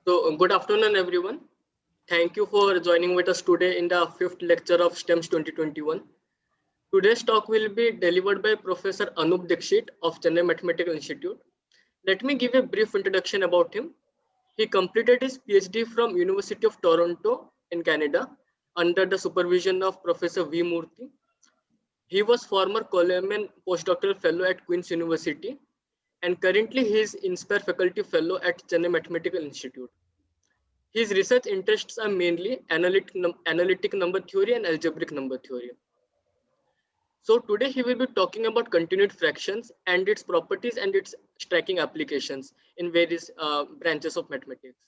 Good afternoon, everyone. Thank you for joining with us today in the fifth lecture of STEMS 2021. Today's talk will be delivered by Professor Anup Dixit of Chennai Mathematical Institute. Let me give a brief introduction about him. He completed his PhD from University of Toronto in Canada under the supervision of Professor V. Murthy. He was former Coleman postdoctoral fellow at Queen's University and currently he is Inspire Faculty Fellow at Chennai Mathematical Institute. His research interests are mainly analytic number theory and algebraic number theory. So today he will be talking about continued fractions and its properties and its stacking applications in various branches of mathematics.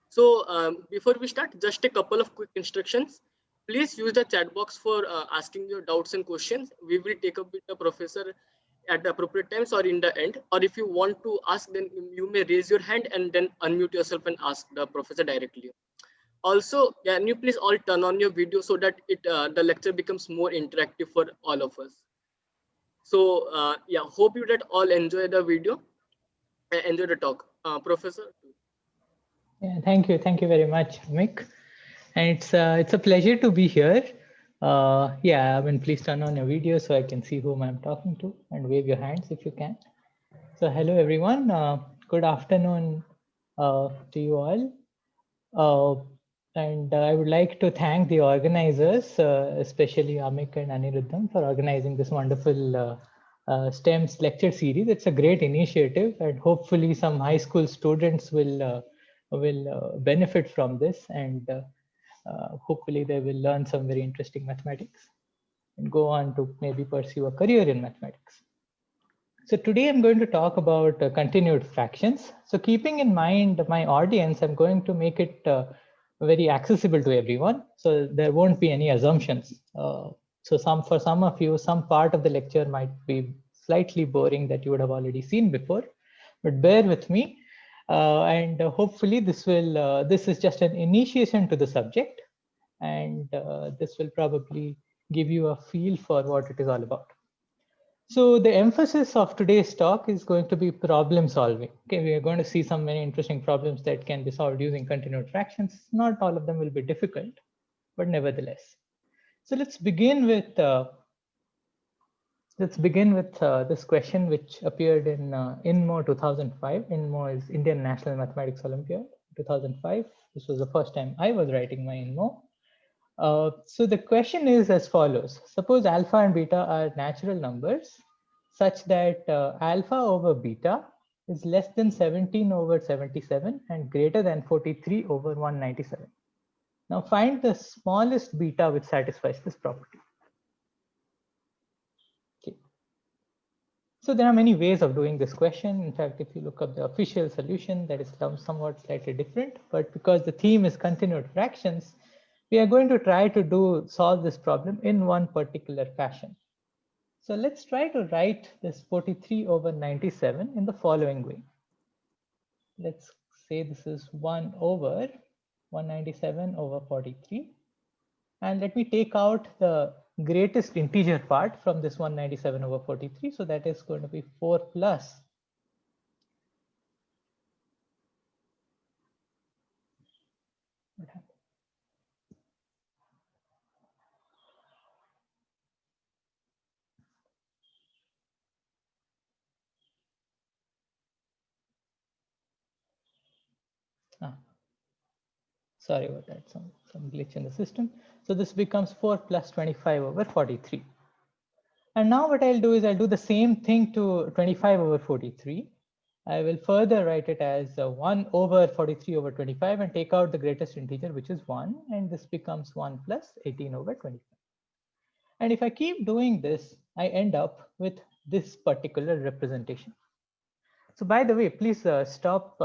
So before we start, just a couple of quick instructions. Please use the chat box for asking your doubts and questions. We will take up with the professor at the appropriate times or in the end. Or if you want to ask, then you may raise your hand and then unmute yourself and ask the professor directly. Also, can you please all turn on your video so that the lecture becomes more interactive for all of us. So yeah, hope you that all enjoy the video and enjoy the talk. Professor. Yeah, thank you very much, Mick. And it's a pleasure to be here. Yeah, I mean, please turn on your video so I can see whom I'm talking to and wave your hands if you can. So hello everyone. Good afternoon to you all. And I would like to thank the organizers, especially Amik and Aniruddham, for organizing this wonderful STEMS lecture series. It's a great initiative, and hopefully some high school students will benefit from this, and hopefully they will learn some very interesting mathematics and go on to maybe pursue a career in mathematics. So today I'm going to talk about continued fractions. So keeping in mind my audience, I'm going to make it very accessible to everyone. So there won't be any assumptions. So for some of you, some part of the lecture might be slightly boring that you would have already seen before, but bear with me. And hopefully this is just an initiation to the subject, and this will probably give you a feel for what it is all about. So the emphasis of today's talk is going to be problem solving. Okay, we are going to see some very interesting problems that can be solved using continued fractions. Not all of them will be difficult, but nevertheless. So let's begin with this question, which appeared in INMO 2005. INMO is Indian National Mathematics Olympiad 2005. This was the first time I was writing my INMO. So the question is as follows. Suppose alpha and beta are natural numbers such that alpha over beta is less than 17 over 77 and greater than 43 over 197. Now find the smallest beta which satisfies this property. Okay. So there are many ways of doing this question. In fact, if you look up the official solution, that is somewhat slightly different, but because the theme is continued fractions, we are going to try to solve this problem in one particular fashion. So let's try to write this 43 over 97 in the following way. Let's say this is 1 over 197 over 43. And let me take out the greatest integer part from this 197 over 43. So that is going to be 4 plus. What happened? Sorry about that, some glitch in the system. So this becomes 4 plus 25 over 43. And now what I'll do is I'll do the same thing to 25 over 43. I will further write it as 1 over 43 over 25 and take out the greatest integer, which is 1. And this becomes 1 plus 18 over 25. And if I keep doing this, I end up with this particular representation. So by the way, please stop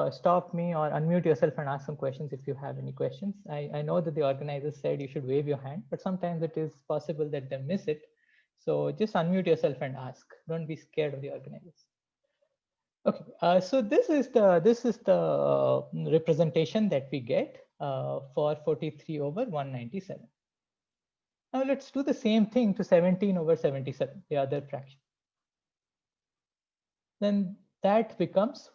me or unmute yourself and ask some questions if you have any questions. I know that the organizers said you should wave your hand, but sometimes it is possible that they miss it. So just unmute yourself and ask. Don't be scared of the organizers. Okay, so this is the representation that we get for 43 over 197. Now let's do the same thing to 17 over 77, the other fraction. Then that becomes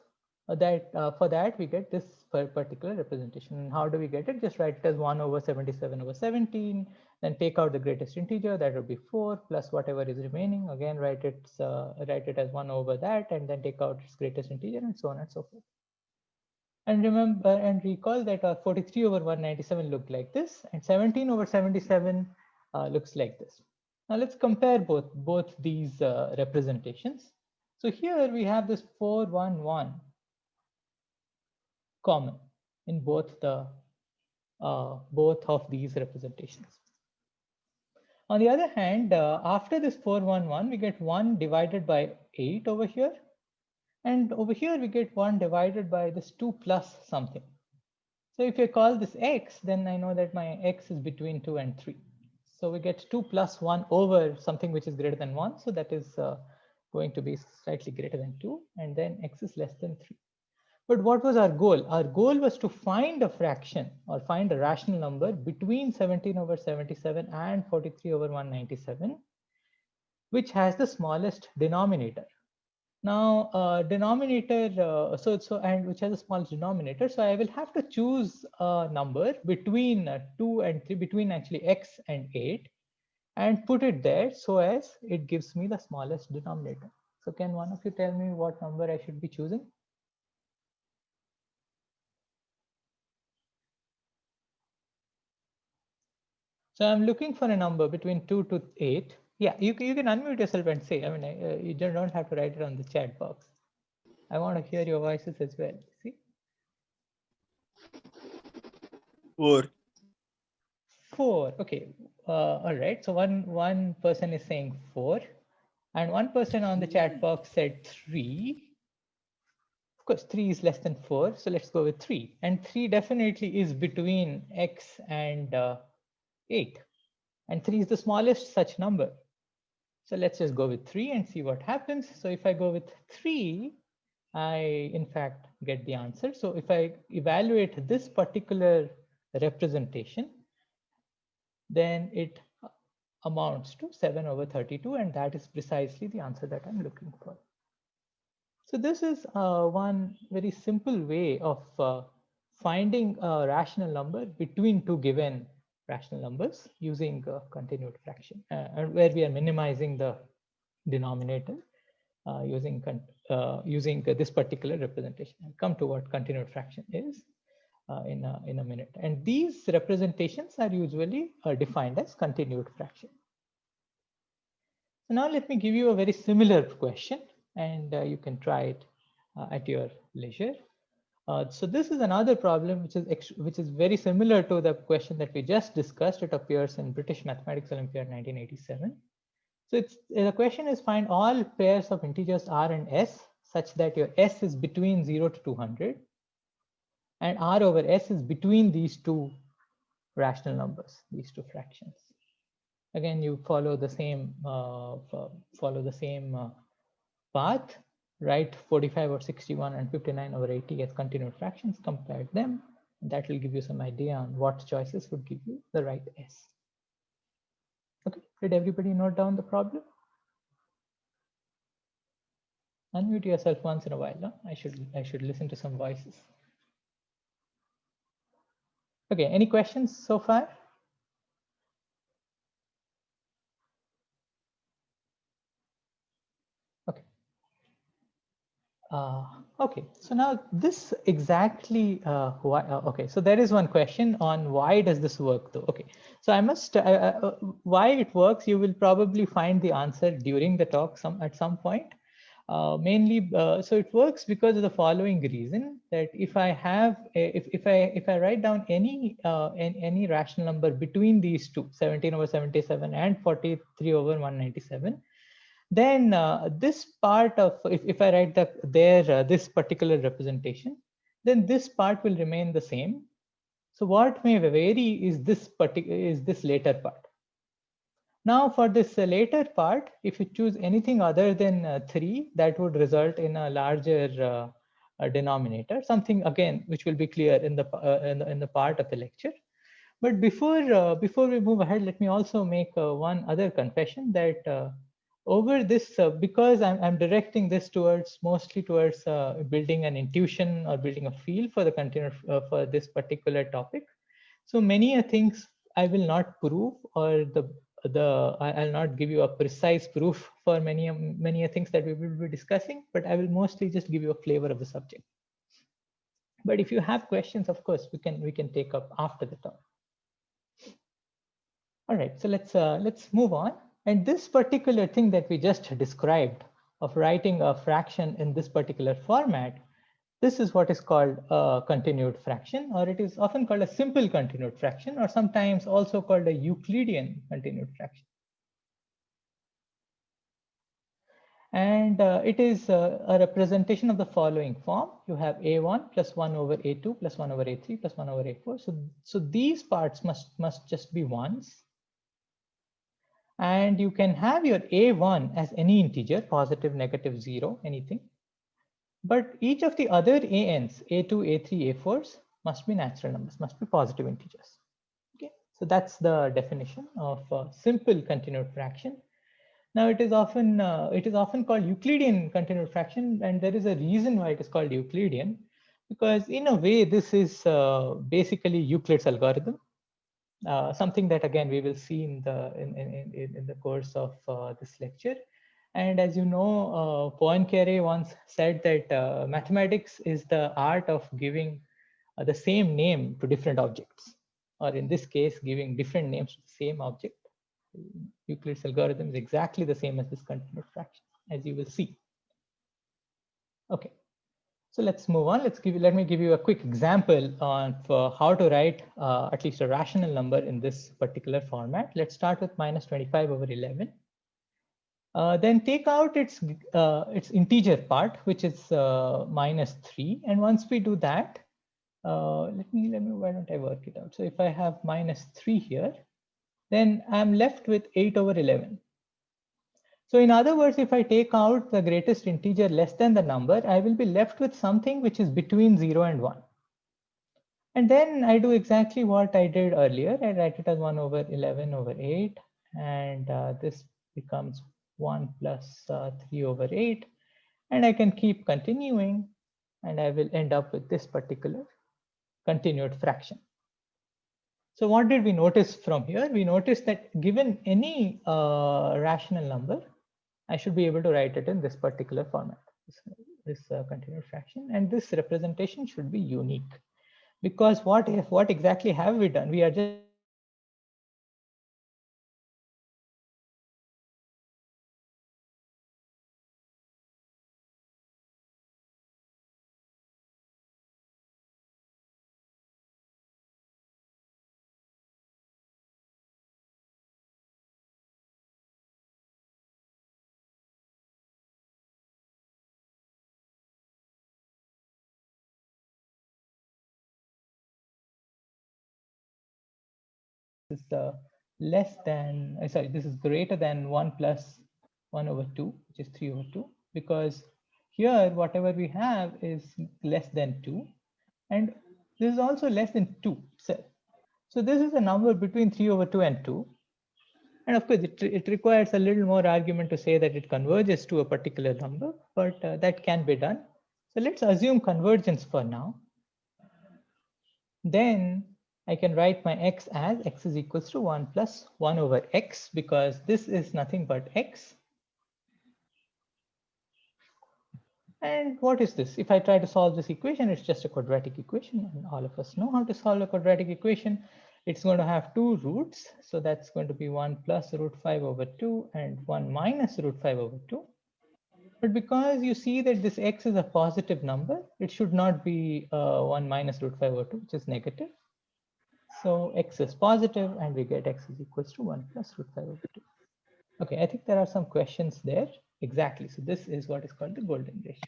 for that we get this particular representation. And how do we get it? Just write it as 1 over 77 over 17, then take out the greatest integer, that would be 4, plus whatever is remaining. Again, write it as 1 over that, and then take out its greatest integer, and so on and so forth. And remember and recall that 43 over 197 looked like this, and 17 over 77 looks like this. Now let's compare both these representations. So here we have this 411 common in both of these representations. On the other hand, after this 411, we get 1 divided by 8 over here. And over here, we get 1 divided by this 2 plus something. So if I call this x, then I know that my x is between 2 and 3. So we get 2 plus 1 over something which is greater than 1. So that is going to be slightly greater than 2. And then x is less than 3. But what was our goal? Our goal was to find a fraction or find a rational number between 17 over 77 and 43 over 197, which has the smallest denominator. Now, and which has the smallest denominator. So I will have to choose a number between 2 and 3, between actually x and 8, and put it there so as it gives me the smallest denominator. So can one of you tell me what number I should be choosing? So I'm looking for a number between 2 to 8. Yeah, you can unmute yourself and say, I mean, you don't have to write it on the chat box. I want to hear your voices as well. See? 4. 4. Okay. All right. So one person is saying 4, and one person on the chat box said 3. Of course, 3 is less than 4. So let's go with 3. And 3 definitely is between x and 8. And 3 is the smallest such number. So let's just go with 3 and see what happens. So if I go with 3, I in fact get the answer. So if I evaluate this particular representation, then it amounts to 7 over 32, and that is precisely the answer that I'm looking for. So this is one very simple way of finding a rational number between two given rational numbers using continued fraction, and where we are minimizing the denominator using this particular representation. I'll come to what continued fraction is in a minute. And these representations are usually defined as continued fraction. So now let me give you a very similar question, and you can try it at your leisure. So this is another problem which is very similar to the question that we just discussed. It appears in British Mathematics Olympiad 1987. So the question is, find all pairs of integers r and s such that your s is between 0 to 200 and r over s is between these two rational numbers, these two fractions. Again, you follow the same path. Write 45 over 61 and 59 over 80 as continued fractions, compare them, and that will give you some idea on what choices would give you the right s. Okay, did everybody note down the problem? Unmute yourself once in a while. No? I should listen to some voices. Okay, any questions so far? Okay. Okay, so now this exactly why, okay, so there is one question on why does this work though? Okay, so I must, why it works, you will probably find the answer during the talk at some point. Mainly, so it works because of the following reason, that if I have, if I write down any rational number between these two, 17 over 77 and 43 over 197, then this part of, if I write this particular representation, then this part will remain the same. So what may vary is this later part. Now for this later part, if you choose anything other than 3, that would result in a larger denominator, something again which will be clear in the part of the lecture. But before we move ahead, let me also make one other confession, that over this, because I'm directing this mostly towards building an intuition or building a feel for the content for this particular topic. So many things I will not prove, or I'll not give you a precise proof for many things that we will be discussing, but I will mostly just give you a flavor of the subject. But if you have questions, of course, we can take up after the talk. All right, so let's move on. And this particular thing that we just described of writing a fraction in this particular format, this is what is called a continued fraction, or it is often called a simple continued fraction, or sometimes also called a Euclidean continued fraction. And it is a representation of the following form. You have a1 plus 1 over a2 plus 1 over a3 plus 1 over a4. So these parts must just be ones. And you can have your a1 as any integer, positive, negative, 0, anything. But each of the other ans, a2, a3, a4s, must be natural numbers, must be positive integers. Okay, so that's the definition of a simple continued fraction. Now it is often called Euclidean continued fraction, and there is a reason why it is called Euclidean, because in a way this is basically Euclid's algorithm. Something that again we will see in the course of this lecture. And as you know, Poincaré once said that mathematics is the art of giving the same name to different objects, or in this case, giving different names to the same object. Euclid's algorithm is exactly the same as this continued fraction, as you will see. Okay. So let's move on. Let me give you a quick example on how to write at least a rational number in this particular format. Let's start with minus 25 over 11. Then take out its integer part, which is minus 3. And once we do that, why don't I work it out? So if I have minus 3 here, then I'm left with 8 over 11. So in other words, if I take out the greatest integer less than the number, I will be left with something which is between 0 and 1. And then I do exactly what I did earlier. I write it as 1 over 11 over 8. And this becomes 1 plus 3 over 8. And I can keep continuing. And I will end up with this particular continued fraction. So what did we notice from here? We noticed that given any rational number, I should be able to write it in this particular format, this continued fraction, and this representation should be unique. Because what exactly have we done? We are just less than, sorry, this is greater than 1 plus 1 over 2, which is 3 over 2, because here whatever we have is less than 2, and this is also less than 2 itself. So this is a number between 3 over 2 and 2. And of course, it requires a little more argument to say that it converges to a particular number, but that can be done. So let's assume convergence for now. Then I can write my x as x is equals to 1 plus 1 over x, because this is nothing but x. And what is this? If I try to solve this equation, it's just a quadratic equation, and all of us know how to solve a quadratic equation. It's going to have two roots. So that's going to be 1 plus root 5 over 2 and 1 minus root 5 over 2. But because you see that this x is a positive number, it should not be 1 minus root 5 over 2, which is negative. So x is positive, and we get x is equals to 1 plus root 5 over 2. Okay, I think there are some questions there. Exactly. So this is what is called the golden ratio.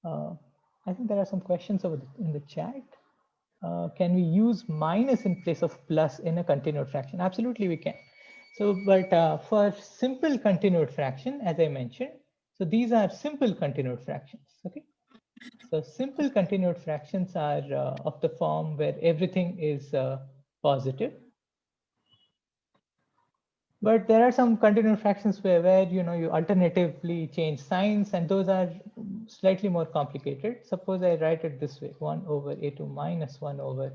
I think there are some questions over in the chat. Can we use minus in place of plus in a continued fraction? Absolutely, we can. So, but for simple continued fraction, as I mentioned, so these are simple continued fractions. Okay. So simple continued fractions are of the form where everything is positive. But there are some continued fractions where you alternatively change signs, and those are slightly more complicated. Suppose I write it this way: 1 over a2 minus 1 over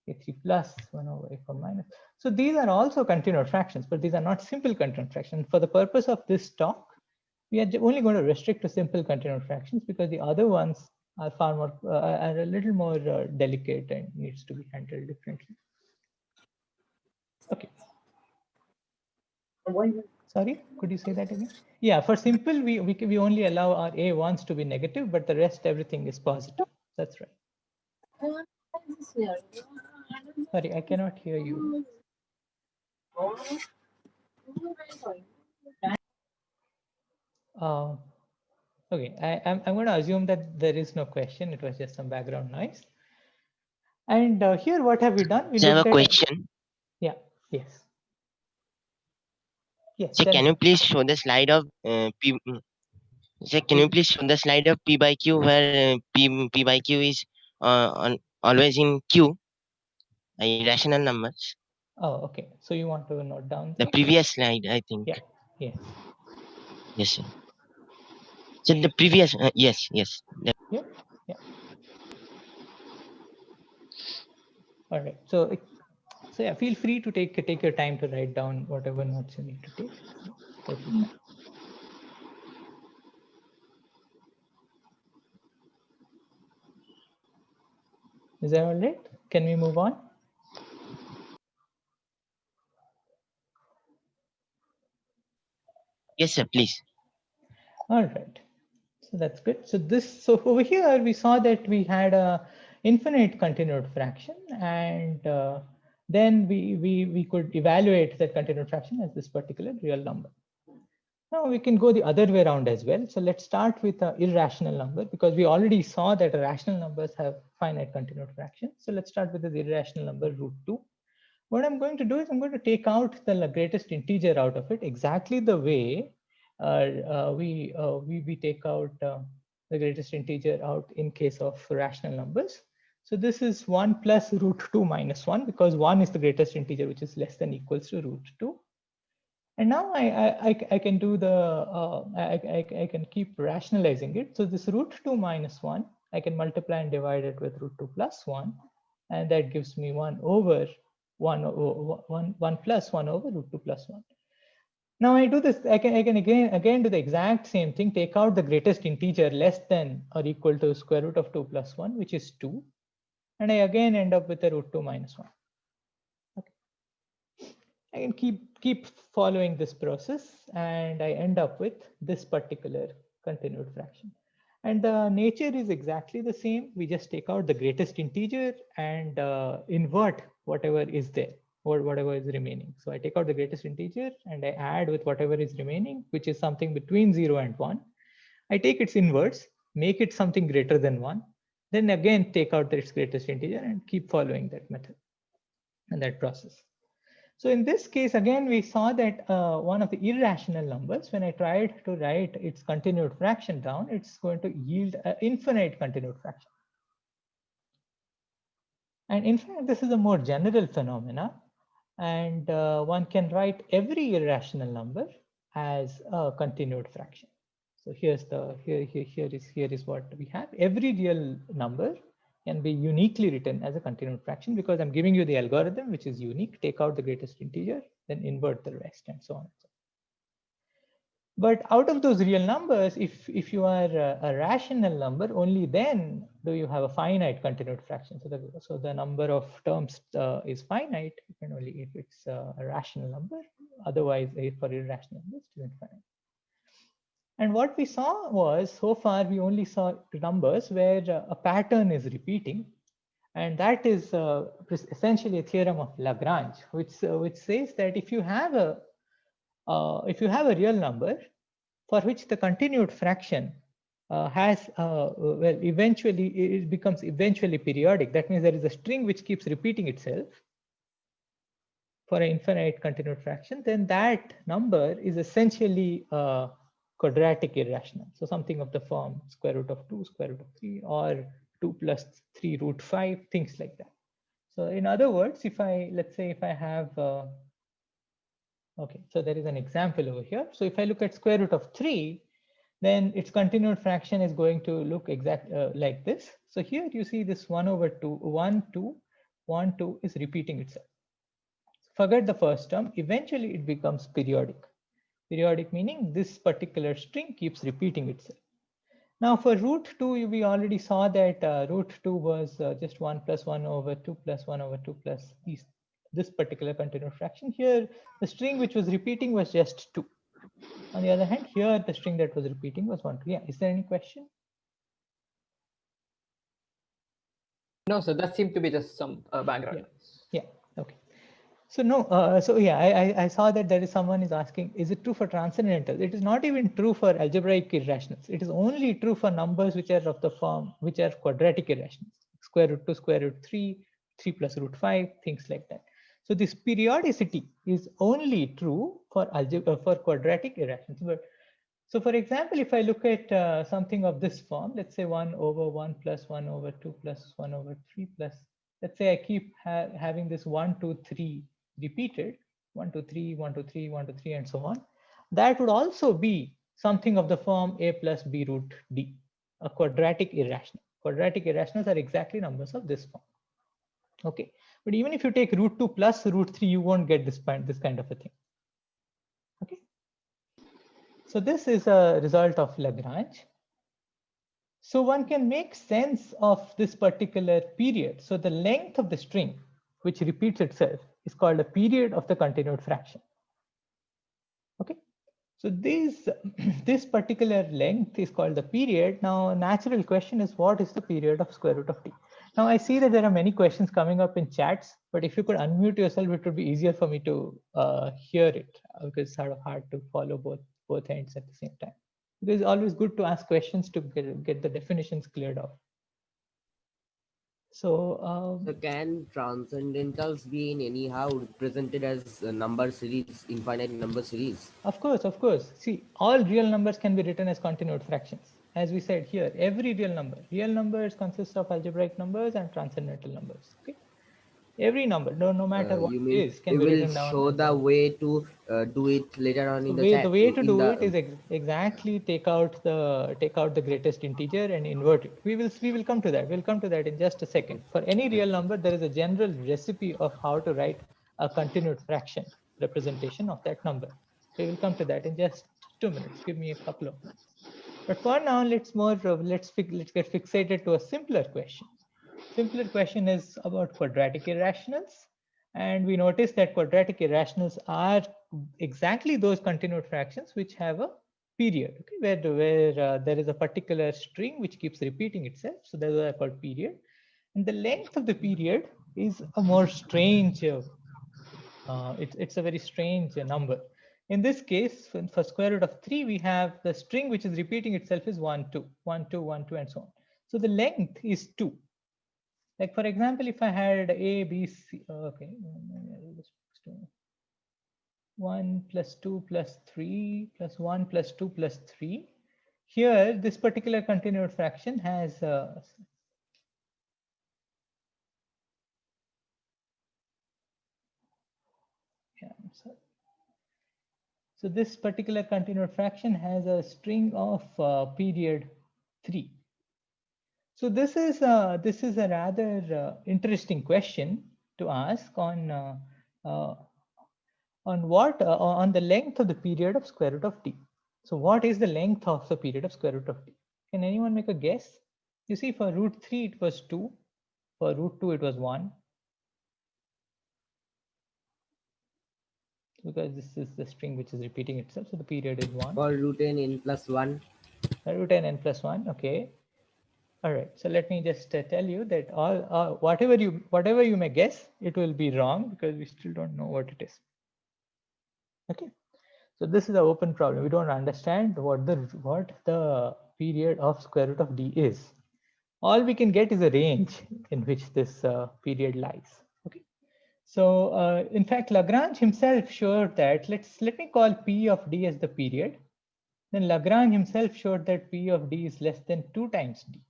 a3 plus 1 over a4 minus. So these are also continued fractions, but these are not simple continued fractions. For the purpose of this talk, we are only going to restrict to simple continued fractions, because the other ones are far more are a little more delicate and needs to be handled differently. Okay. Sorry, could you say that again? Yeah, for simple, we only allow our a1s to be negative, but the rest everything is positive. That's right. Sorry, I cannot hear you. Okay, I'm going to assume that there is no question. It was just some background noise. And here, what have we done? We I have a looked at. question. Yeah. Yes. Yes. So can you please show the slide of P? So can you please show the slide of P by Q where P by Q is always in Q, irrational numbers? Oh, okay. So you want to note down The previous slide, I think. Yeah. Yes. Yes, sir. So the previous, yes. Yeah. Yeah. All right. So yeah, feel free to take your time to write down whatever notes you need to take. Totally fine. Is that all right? Can we move on? Yes, sir, please. All right. So that's good. So over here, we saw that we had a infinite continued fraction, and then we could evaluate that continued fraction as this particular real number. Now we can go the other way around as well. So let's start with an irrational number, because we already saw that rational numbers have finite continued fractions. So let's start with the irrational number √2. What I'm going to do is I'm going to take out the greatest integer out of it, exactly the way we take out the greatest integer out in case of rational numbers. So this is 1 plus √2 minus 1, because 1 is the greatest integer, which is less than equals to √2. And now I can do the I can keep rationalizing it. So this √2 minus 1, I can multiply and divide it with √2 plus 1, and that gives me 1 over 1 plus 1 over √2 plus 1. Now I do this. I can again do the exact same thing. Take out the greatest integer less than or equal to square root of 2 plus 1, which is 2, and I again end up with a √2 minus 1. I can keep following this process, and I end up with this particular continued fraction. And the nature is exactly the same. We just take out the greatest integer and invert whatever is there or whatever is remaining. So I take out the greatest integer and I add with whatever is remaining, which is something between 0 and 1. I take its inverse, make it something greater than 1, then again take out its greatest integer and keep following that method and that process. So in this case, again, we saw that one of the irrational numbers, when I tried to write its continued fraction down, it's going to yield an infinite continued fraction. And in fact, this is a more general phenomena. And one can write every irrational number as a continued fraction. So here is what we have. Every real number can be uniquely written as a continued fraction, because I'm giving you the algorithm, which is unique. Take out the greatest integer, then invert the rest, and so on. But out of those real numbers, if you are a rational number, only then do you have a finite continued fraction. So the number of terms is finite, and only if it's a rational number. Otherwise, for irrational numbers, it isn't finite. And what we saw was, so far, we only saw numbers where a pattern is repeating. And that is essentially a theorem of Lagrange, which says that if you have a real number for which the continued fraction eventually it becomes periodic. That means there is a string which keeps repeating itself for an infinite continued fraction, then that number is essentially quadratic irrational. So something of the form square root of 2, square root of 3, or 2 plus 3 root 5, things like that. So in other words, let's say if I have Okay, so there is an example over here. So if I look at square root of 3, then its continued fraction is going to look like this. So here you see this 1 over 2, 1, 2, 1, 2 is repeating itself. Forget the first term. Eventually it becomes periodic. Periodic meaning this particular string keeps repeating itself. Now for root 2, we already saw that root 2 was just 1 plus 1 over 2 plus 1 over 2 plus this particular continued fraction. Here, the string which was repeating was just 2. On the other hand, here the string that was repeating was 1, 2. Yeah, is there any question? No, sir, that seemed to be just some background. Yeah, okay. So no, so yeah, I saw that there is someone is asking, is it true for transcendentals? It is not even true for algebraic irrationals. It is only true for numbers which are of the form, which are quadratic irrationals, square root 2, square root 3, 3 plus root 5, things like that. So this periodicity is only true for for quadratic irrationals. But so for example, if I look at something of this form, let's say 1 over 1 plus 1 over 2 plus 1 over 3 plus, let's say I keep having this 1, 2, 3 repeated, 1, 2, 3, 1, 2, 3, 1, 2, 3, and so on. That would also be something of the form a plus b root d, a quadratic irrational. Quadratic irrationals are exactly numbers of this form. Okay, but even if you take root 2 plus root 3, you won't get this kind of a thing. Okay. So this is a result of Lagrange. So one can make sense of this particular period. So the length of the string, which repeats itself, is called a period of the continued fraction. Okay. So this particular length is called the period. Now, a natural question is, what is the period of square root of t? Now, I see that there are many questions coming up in chats, but if you could unmute yourself, it would be easier for me to hear it, because it's sort of hard to follow both ends at the same time. It is always good to ask questions to get the definitions cleared out. So can transcendentals be in anyhow represented as a number series, infinite number series? Of course. See, all real numbers can be written as continued fractions. As we said here, every real numbers consist of algebraic numbers and transcendental numbers. Okay, every number, no matter what You it mean is, can we be will written down. show the way to do it later on in the chat? The way to do it is exactly take out the greatest integer and invert it. We will come to that. We'll come to that in just a second. For any real number, there is a general recipe of how to write a continued fraction representation of that number. We will come to that in just 2 minutes. Give me a couple of minutes. But for now, let's get fixated to a simpler question. Simpler question is about quadratic irrationals. And we notice that quadratic irrationals are exactly those continued fractions which have a period, okay, where there is a particular string which keeps repeating itself. So those are called period. And the length of the period is a more strange, it's a very strange number. In this case, for square root of 3, we have the string which is repeating itself is 1, 2, 1, 2, 1, 2, and so on. So the length is 2. Like for example, if I had A, B, C, okay, 1 plus 2 plus 3 plus 1 plus 2 plus 3. Here, this particular continued fraction has so this particular continued fraction has a string of period 3. So this is a rather interesting question to ask on on the length of the period of square root of t. So what is the length of the period of square root of t? Can anyone make a guess? You see, for root 3 it was 2, for root 2 it was 1, because this is the string which is repeating itself, so the period is 1. For root n plus 1. Root n plus 1, okay. All right, so let me just tell you that all whatever you may guess, it will be wrong, because we still don't know what it is. Okay, so this is an open problem. We don't understand what the period of square root of d is. All we can get is a range in which this period lies. Okay, so in fact, Lagrange himself showed that, let me call p of d as the period. Then Lagrange himself showed that p of d is less than 2 times d.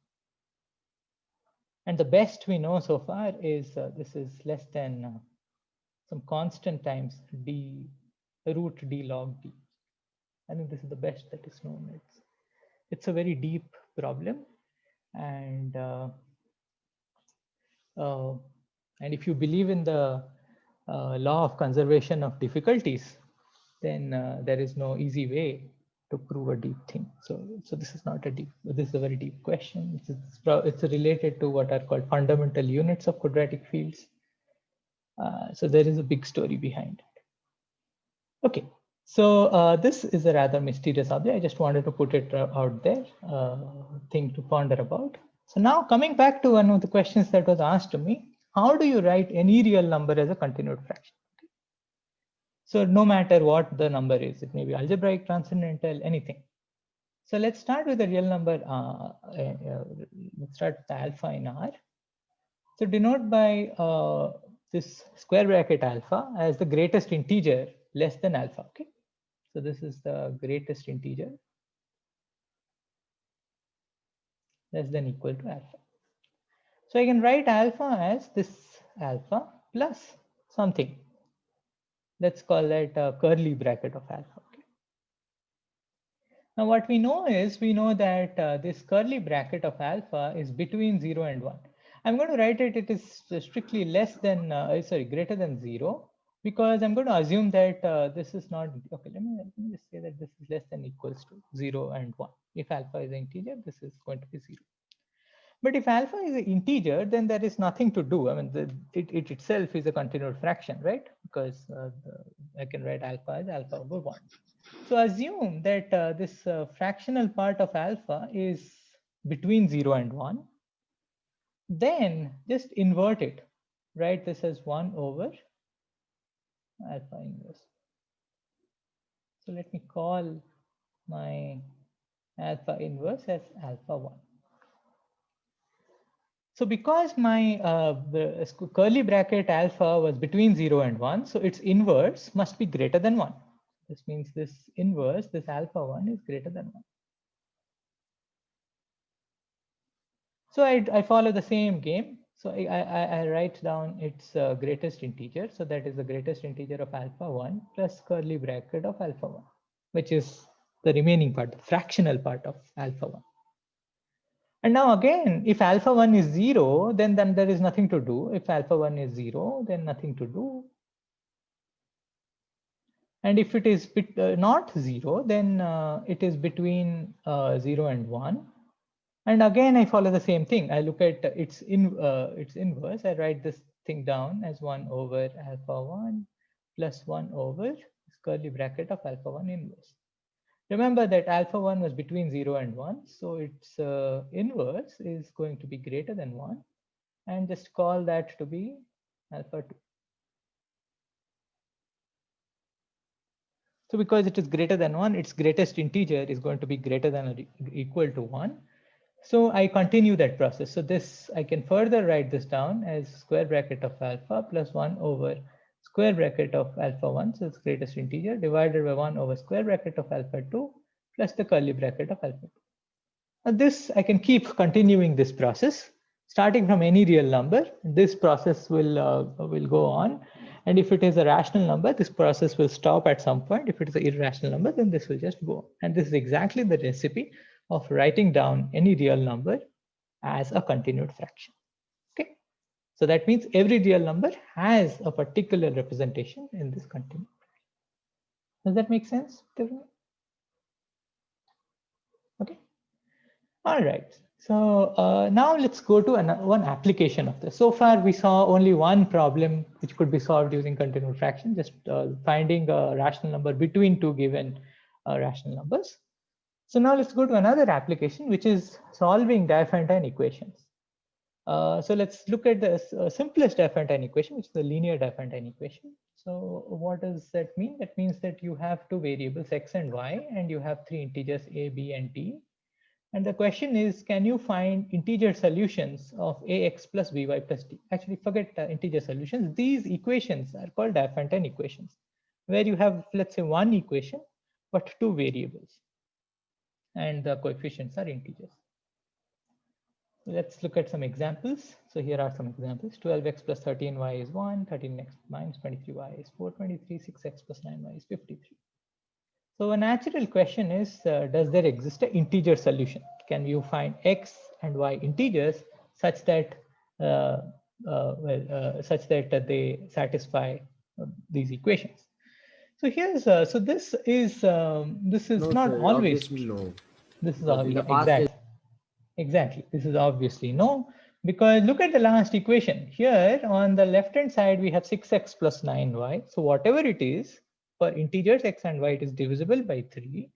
And the best we know so far is this is less than some constant times d root d log d. I think this is the best that is known. It's a very deep problem, and if you believe in the law of conservation of difficulties, then there is no easy way to prove a deep thing. So this is not a deep. This is a very deep question. It's related to what are called fundamental units of quadratic fields. So there is a big story behind it. Okay, so this is a rather mysterious object. I just wanted to put it out there, thing to ponder about. So now coming back to one of the questions that was asked to me, how do you write any real number as a continued fraction? So no matter what the number is, it may be algebraic, transcendental, anything. So let's start with the real number. Let's start with alpha in R. So denote by this square bracket alpha as the greatest integer less than alpha. Okay. So this is the greatest integer less than equal to alpha. So I can write alpha as this alpha plus something. Let's call that a curly bracket of alpha. Okay. Now what we know is, we know that this curly bracket of alpha is between 0 and 1. I'm going to write it, it is strictly less than, greater than 0, because I'm going to assume that this is not, okay, let me just say that this is less than equals to 0 and 1. If alpha is an integer, this is going to be 0. But if alpha is an integer, then there is nothing to do. I mean, it itself is a continued fraction, right? Because I can write alpha as alpha over 1. So assume that this fractional part of alpha is between 0 and 1. Then just invert it. Write this as 1 over alpha inverse. So let me call my alpha inverse as alpha 1. So because my curly bracket alpha was between 0 and 1, so its inverse must be greater than 1. This means this inverse, this alpha 1 is greater than 1. So I follow the same game. So I write down its greatest integer. So that is the greatest integer of alpha 1 plus curly bracket of alpha 1, which is the remaining part, the fractional part of alpha 1. And now again, if alpha 1 is 0, then there is nothing to do. If alpha 1 is 0, then nothing to do. And if it is not 0, then it is between 0 and 1. And again, I follow the same thing. I look at its inverse. I write this thing down as 1 over alpha 1 plus 1 over this curly bracket of alpha 1 inverse. Remember that alpha 1 was between 0 and 1. So its inverse is going to be greater than 1. And just call that to be alpha 2. So because it is greater than 1, its greatest integer is going to be greater than or equal to 1. So I continue that process. So this, I can further write this down as square bracket of alpha plus 1 over square bracket of alpha 1, so its greatest integer, divided by 1 over square bracket of alpha 2 plus the curly bracket of alpha 2. Now this, I can keep continuing this process. Starting from any real number, this process will go on. And if it is a rational number, this process will stop at some point. If it is an irrational number, then this will just go on. And this is exactly the recipe of writing down any real number as a continued fraction. Okay, so that means every real number has a particular representation in this continued fraction. Does that make sense? Okay. All right. So now let's go to one application of this. So far, we saw only one problem which could be solved using continued fraction, just finding a rational number between two given rational numbers. So now let's go to another application, which is solving Diophantine equations. So let's look at the simplest Diophantine equation, which is the linear Diophantine equation. So what does that mean? That means that you have two variables, x and y, and you have three integers, a, b, and t. And the question is, can you find integer solutions of ax plus by plus t? Actually, forget integer solutions. These equations are called Diophantine equations, where you have, let's say, one equation, but two variables, and the coefficients are integers. Let's look at some examples. So here are some examples. 12x plus 13y is 1, 13x minus 23y is 4, 23, 6x plus 9y is 53. So a natural question is, does there exist an integer solution? Can you find x and y integers such that such that they satisfy these equations? So here's so this is No, not sir, always obviously true. no. This is Because in the past, exactly. This is obviously no, because look at the last equation. Here on the left hand side, we have 6x plus 9y. So whatever it is, for integers x and y, it is divisible by 3.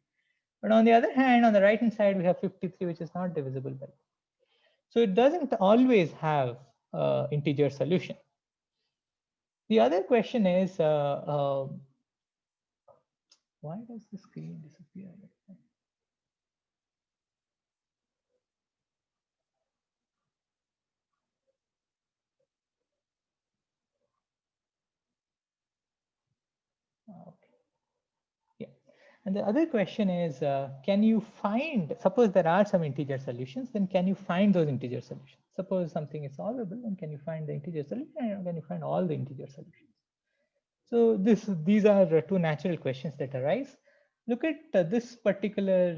But on the other hand, on the right hand side, we have 53, which is not divisible by 3. So it doesn't always have integer solution. The other question is, why does the screen disappear? Okay. Yeah. And the other question is, can you find, suppose there are some integer solutions, then can you find those integer solutions? Suppose something is solvable, then can you find the integer solution, and can you find all the integer solutions? So these are two natural questions that arise. Look at this particular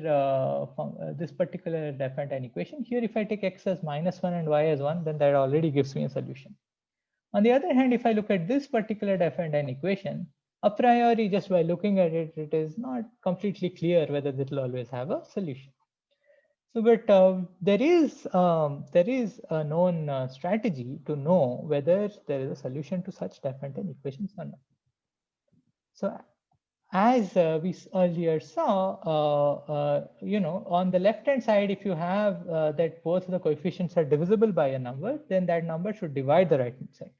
definite equation. Here, if I take x as -1 and y as 1, then that already gives me a solution. On the other hand, if I look at this particular definite equation, a priori, just by looking at it, it is not completely clear whether it will always have a solution. So, but there is a known strategy to know whether there is a solution to such definite equations or not. So, as we earlier saw, on the left-hand side, if you have that both the coefficients are divisible by a number, then that number should divide the right-hand side.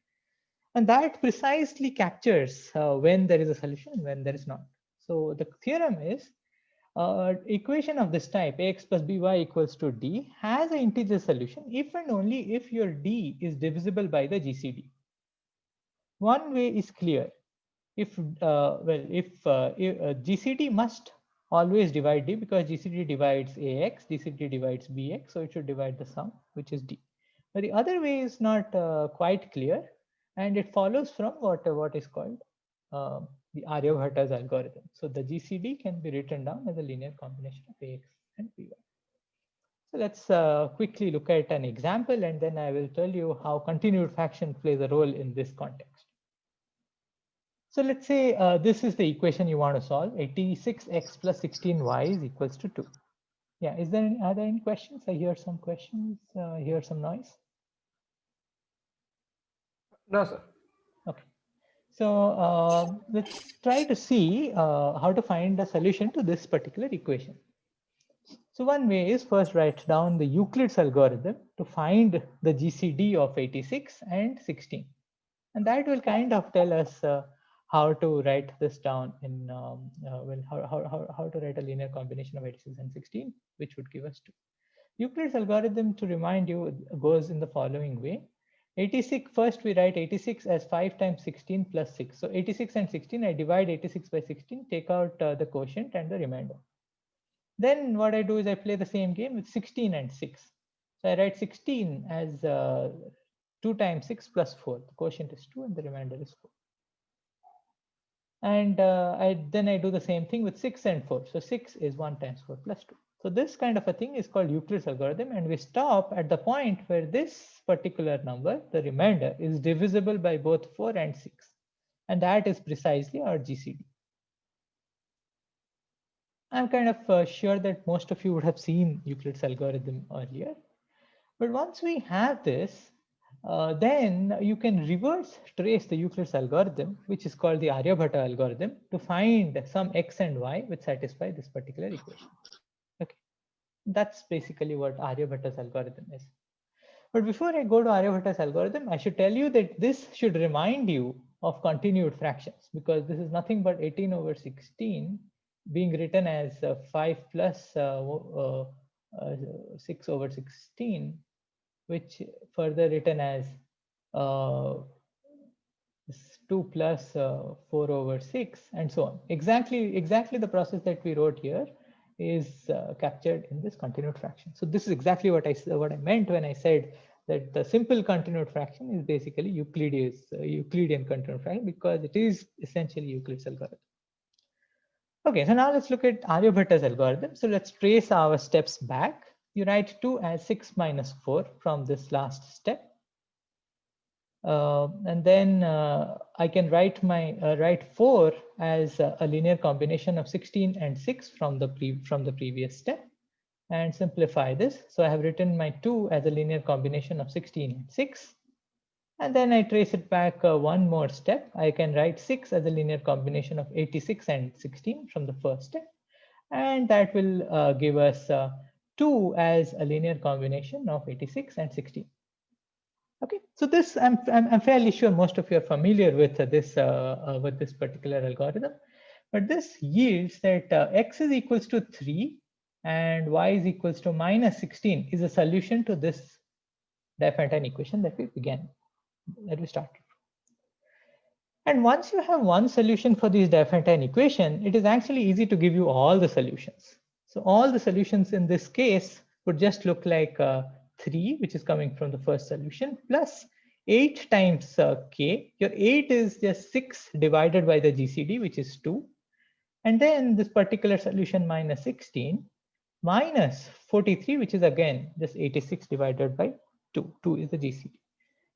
And that precisely captures when there is a solution and when there is not. So the theorem is equation of this type, ax plus by equals to d, has an integer solution if and only if your d is divisible by the GCD. One way is clear. If GCD must always divide d, because GCD divides ax, GCD divides bx, so it should divide the sum, which is d. But the other way is not quite clear, and it follows from what is called the Aryabhata's algorithm. So the GCD can be written down as a linear combination of ax and by. So let's quickly look at an example, and then I will tell you how continued fraction plays a role in this context. So let's say this is the equation you want to solve. 86x plus 16y is equals to 2. Yeah, are there any questions? I hear some questions, hear some noise. No, sir. Okay. So let's try to see how to find a solution to this particular equation. So one way is first write down the Euclid's algorithm to find the GCD of 86 and 16. And that will kind of tell us how to write this down in, how to write a linear combination of 86 and 16, which would give us 2. Euclid's algorithm, to remind you, goes in the following way. 86, first we write 86 as 5 times 16 plus 6. So 86 and 16, I divide 86 by 16, take out the quotient and the remainder. Then what I do is I play the same game with 16 and 6. So I write 16 as 2 times 6 plus 4. The quotient is 2 and the remainder is 4. And then I do the same thing with 6 and 4. So 6 is 1 times 4 plus 2. So this kind of a thing is called Euclid's algorithm, and we stop at the point where this particular number, the remainder, is divisible by both 4 and 6. And that is precisely our GCD. I'm kind of sure that most of you would have seen Euclid's algorithm earlier. But once we have this, then you can reverse trace the Euclid's algorithm, which is called the Aryabhata algorithm, to find some x and y which satisfy this particular equation. Okay, that's basically what Aryabhata's algorithm is. But before I go to Aryabhata's algorithm, I should tell you that this should remind you of continued fractions, because this is nothing but 18 over 16 being written as 5 plus 6 over 16, which further written as 2 plus 4 over 6, and so on. Exactly the process that we wrote here, is captured in this continued fraction. So this is exactly what I meant when I said that the simple continued fraction is basically Euclidean continued fraction, because it is essentially Euclid's algorithm. Okay, so now let's look at Aryabhatta's algorithm. So let's trace our steps back. You write 2 as 6 minus 4 from this last step. And then I can write write 4 as a linear combination of 16 and 6 from the previous step, and simplify this. So I have written my 2 as a linear combination of 16 and 6. And then I trace it back one more step. I can write 6 as a linear combination of 86 and 16 from the first step. And that will give us 2 as a linear combination of 86 and 16. Okay, so this I'm fairly sure most of you are familiar with this particular algorithm, but this yields that x is equals to 3 and y is equals to minus 16 is a solution to this Diophantine equation that we started. And once you have one solution for this Diophantine equation, it is actually easy to give you all the solutions. So all the solutions in this case would just look like 3, which is coming from the first solution, plus 8 times k. Your 8 is just 6 divided by the GCD, which is 2. And then this particular solution minus 16 minus 43, which is again just 86 divided by 2. 2 is the GCD.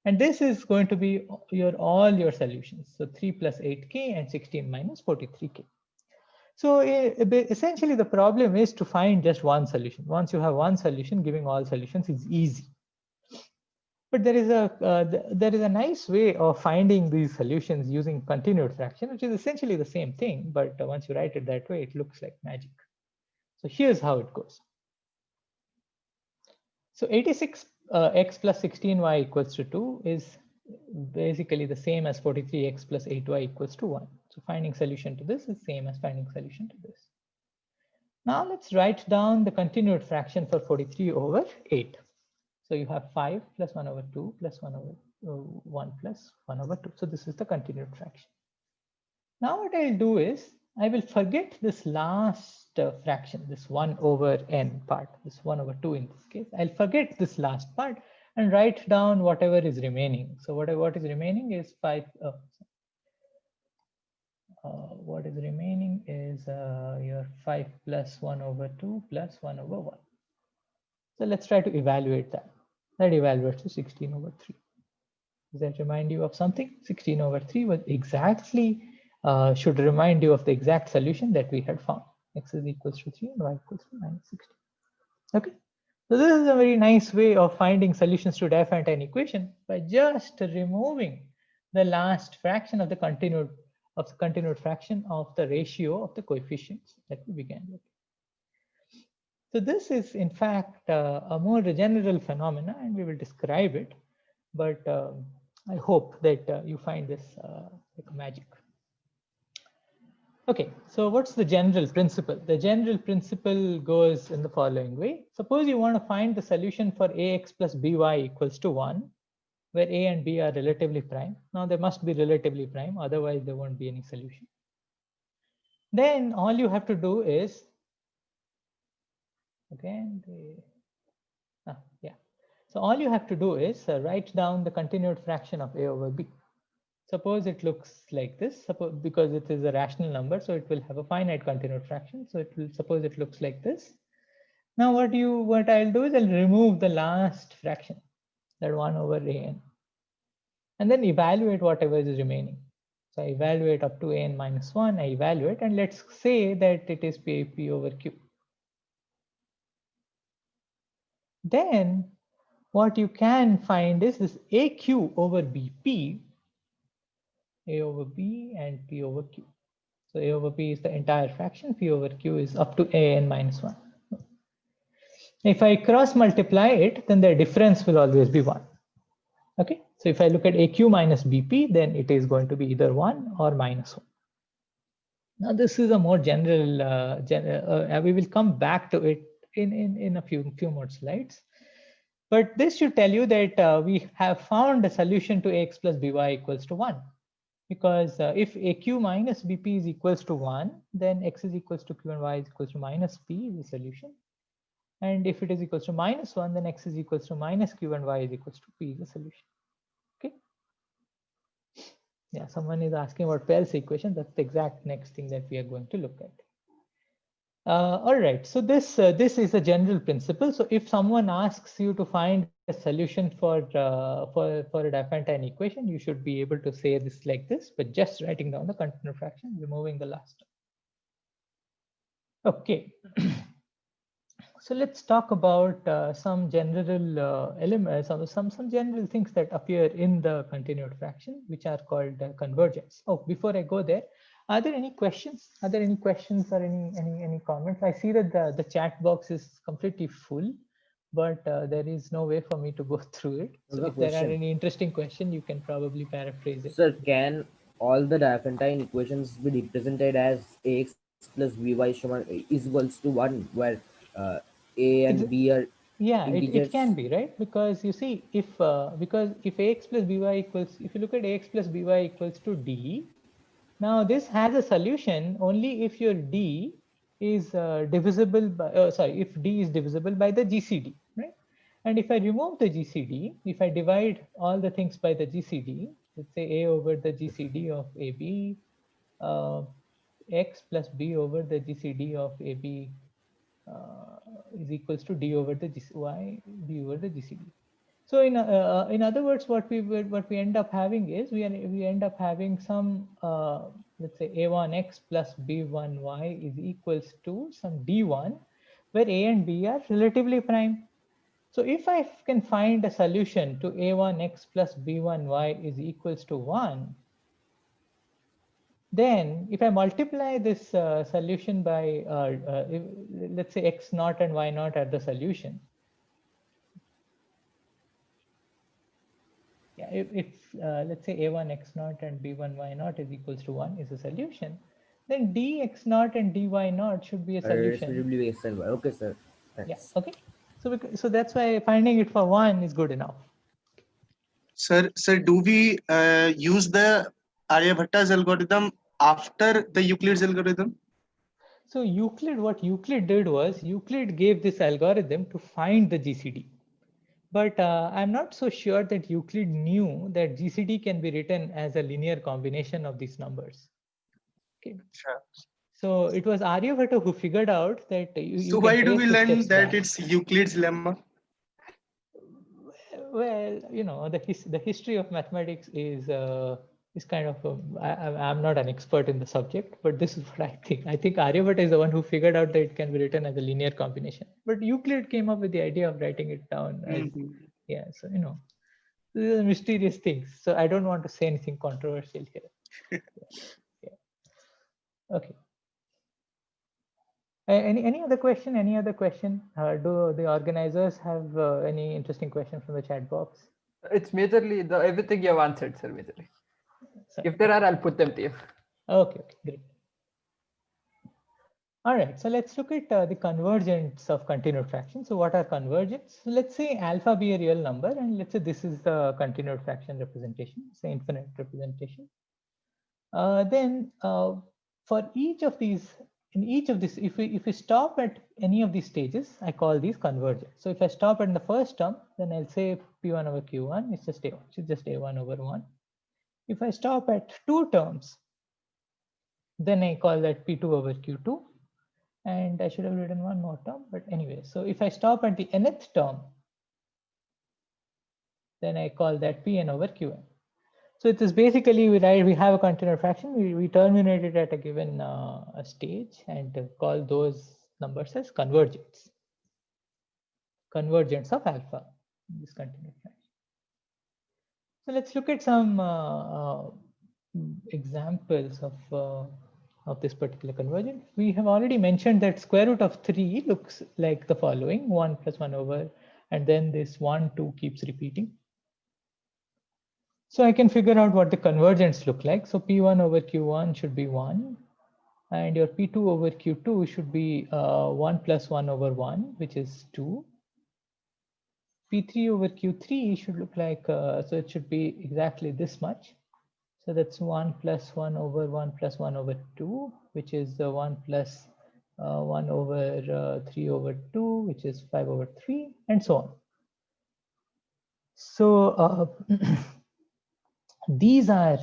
And this is going to be all your solutions. So 3 plus 8k and 16 minus 43k. So essentially the problem is to find just one solution. Once you have one solution, giving all solutions is easy. But there is a nice way of finding these solutions using continued fraction, which is essentially the same thing, but once you write it that way, it looks like magic. So here's how it goes. So 86 x plus 16y equals to 2 is basically the same as 43x plus 8y equals to 1. So finding solution to this is same as finding solution to this. Now let's write down the continued fraction for 43 over 8. So you have 5 plus 1 over 2 plus 1 over 1 plus 1 over 2. So this is the continued fraction. Now what I'll do is I will forget this last fraction, this 1 over n part, this 1 over 2 in this case. I'll forget this last part and write down whatever is remaining. So what is remaining is 5. What is remaining is your 5 plus 1 over 2 plus 1 over 1. So let's try to evaluate that. That evaluates to 16 over 3. Does that remind you of something? 16 over 3 was exactly, should remind you of the exact solution that we had found. X is equals to 3 and y equals to minus 16. Okay. So this is a very nice way of finding solutions to Diophantine equation by just removing the last fraction of the continued fraction of the ratio of the coefficients that we began with. So this is in fact a more general phenomena, and we will describe it, but I hope that you find this like magic. Okay, so what's the general principle? The general principle goes in the following way. Suppose you want to find the solution for ax plus by equals to 1, where a and b are relatively prime. Now they must be relatively prime, otherwise there won't be any solution. Then all you have to do is, so all you have to do is write down the continued fraction of a over b. Suppose it looks like this, because it is a rational number, so it will have a finite continued fraction. So it will, suppose it looks like this. Now what I'll do is I'll remove the last fraction, that 1 over an, and then evaluate whatever is remaining. So I evaluate up to an minus 1, I evaluate, and let's say that it is p over q. Then what you can find is this aq over bp, a over b and p over q. So a over p is the entire fraction, p over q is up to an minus 1. If I cross multiply it, then the difference will always be 1. Okay, so if I look at aq minus bp, then it is going to be either 1 or minus 1. Now this is a more general, we will come back to it in a few more slides. But this should tell you that we have found a solution to ax plus by equals to 1. because if AQ minus BP is equals to 1, then X is equals to Q and Y is equals to minus P is the solution. And if it is equals to minus 1, then X is equals to minus Q and Y is equals to P is the solution. Okay. Yeah, someone is asking about Pell's equation. That's the exact next thing that we are going to look at. All right, so this is a general principle. So if someone asks you to find a solution for a Diophantine equation, you should be able to say this like this, but just writing down the continued fraction, removing the last term. Okay. So let's talk about some general elements, some general things that appear in the continued fraction, which are called convergence. Oh, before I go there, are there any questions? Are there any questions or any comments? I see that the chat box is completely full, but there is no way for me to go through it. So if there are any interesting questions, you can probably paraphrase it. Sir, can all the Diophantine equations be represented as Ax plus By is equals to 1, where A and B are yeah, integers? it can be, right? Because you see, if because if Ax plus By equals, if you look at Ax plus By equals to D, now this has a solution only if your D is divisible by, sorry, if D is divisible by the GCD, right? And if I remove the GCD, if I divide all the things by the GCD, let's say A over the GCD of AB, X plus B over the GCD of AB is equals to D over the Y, D over the GCD. So in other words, what we end up having is we end up having some let's say A1x plus B1y is equals to some D1, where A and B are relatively prime. So if I can find a solution to A1x plus B1y is equals to 1, then if I multiply this solution by let's say x naught and y naught are the solution. Yeah, if let's say A1 x naught and B1 y naught is equals to 1 is a solution, then dx naught and dy naught should be a solution. Respectively X and Y. Okay, sir. Thanks. Yeah. Okay. So that's why finding it for 1 is good enough. Sir, do we use the Aryabhatta's algorithm after the Euclid's algorithm? So what Euclid did was Euclid gave this algorithm to find the GCD. But I'm not so sure that Euclid knew that GCD can be written as a linear combination of these numbers. Okay. Sure. So it was Aryabhatta who figured out that So why do we learn that it's Euclid's lemma? Well, you know, the history of mathematics is kind of I'm not an expert in the subject, but this is what I think. I think Aryabhatta is the one who figured out that it can be written as a linear combination. But Euclid came up with the idea of writing it down as, yeah. So you know, these are mysterious things. So I don't want to say anything controversial here. Yeah. Okay. Any other question? Any other question? Do the organizers have any interesting question from the chat box? It's majorly everything you have answered, sir. Majorly. Sorry. If there are, I'll put them to you. Okay, great. All right, so let's look at the convergence of continued fraction. So what are convergence? So let's say alpha be a real number, and let's say this is the continued fraction representation, it's an infinite representation. Then for each of these, in each of these, if we stop at any of these stages, I call these convergent. So if I stop at the first term, then I'll say P1 over Q1, it's just A1, it's just A1 over 1. If I stop at 2 terms, then I call that P2 over Q2. And I should have written one more term, but anyway, so if I stop at the nth term, then I call that Pn over Qn. So it is basically we have a continued fraction, we terminate it at a given stage and call those numbers as convergents of alpha in this continued fraction. So let's look at some examples of this particular convergence. We have already mentioned that square root of 3 looks like the following: 1 plus 1 over, and then this 1, 2 keeps repeating. So I can figure out what the convergence look like. So P1 over Q1 should be 1, and your P2 over Q2 should be 1 plus 1 over 1, which is 2. P3 over Q3 should look like, so it should be exactly this much. So that's 1 plus 1 over 1 plus 1 over 2, which is 1 plus 1 over 3 over 2, which is 5 over 3, and so on. So these are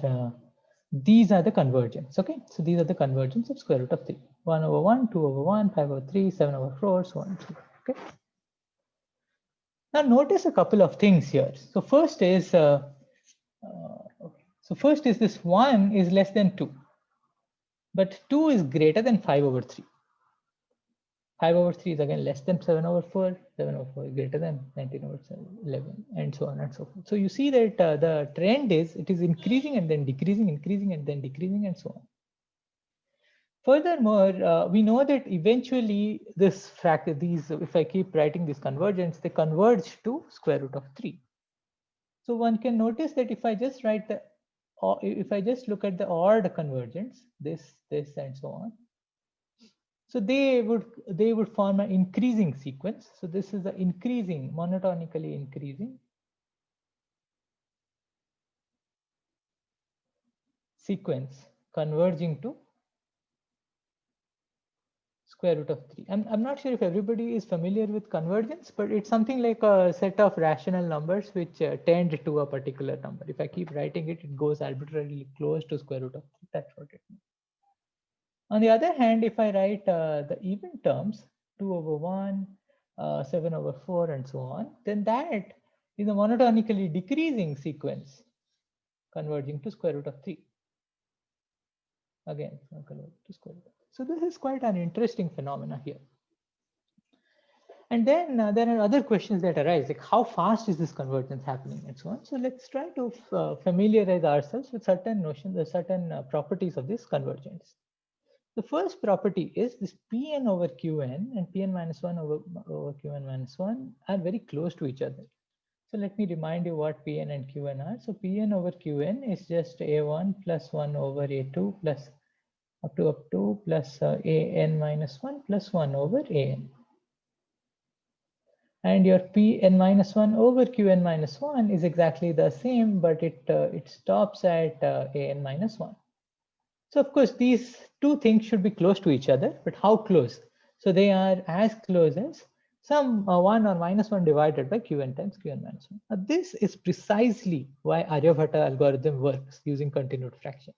the convergence. Okay, so these are the convergence of square root of 3. 1 over 1, 2 over 1, 5 over 3, 7 over 4, so on. Okay. Now notice a couple of things here. So first is this 1 is less than 2, but 2 is greater than 5 over 3. 5 over 3 is again less than 7 over 4. 7 over 4 is greater than 19 over 11, and so on and so forth. So you see that the trend is it is increasing and then decreasing, increasing and then decreasing, and so on. Furthermore, we know that eventually this these, if I keep writing this convergence, they converge to square root of 3. So one can notice that if I just write the, or if I just look at the odd convergence, this, and so on, so they would form an increasing sequence. So this is the increasing, monotonically increasing sequence converging to square root of 3. I'm not sure if everybody is familiar with convergence, but it's something like a set of rational numbers which tend to a particular number. If I keep writing it, it goes arbitrarily close to square root of 3. That's what it means. On the other hand, if I write the even terms, 2 over 1, 7 over 4, and so on, then that is a monotonically decreasing sequence converging to square root of 3. Again, converging to square root of 3. So this is quite an interesting phenomena here. And then there are other questions that arise, like how fast is this convergence happening and so on. So let's try to familiarize ourselves with certain notions, certain properties of this convergence. The first property is this Pn over Qn and Pn minus 1 over Qn minus 1 are very close to each other. So let me remind you what Pn and Qn are. So Pn over Qn is just A1 plus 1 over A2 plus up to plus An minus 1 plus 1 over An. And your Pn minus 1 over Qn minus 1 is exactly the same, but it stops at An minus 1. So of course, these two things should be close to each other, but how close? So they are as close as some 1 or minus 1 divided by Qn times Qn minus 1. Now this is precisely why Aryabhatta algorithm works using continued fraction.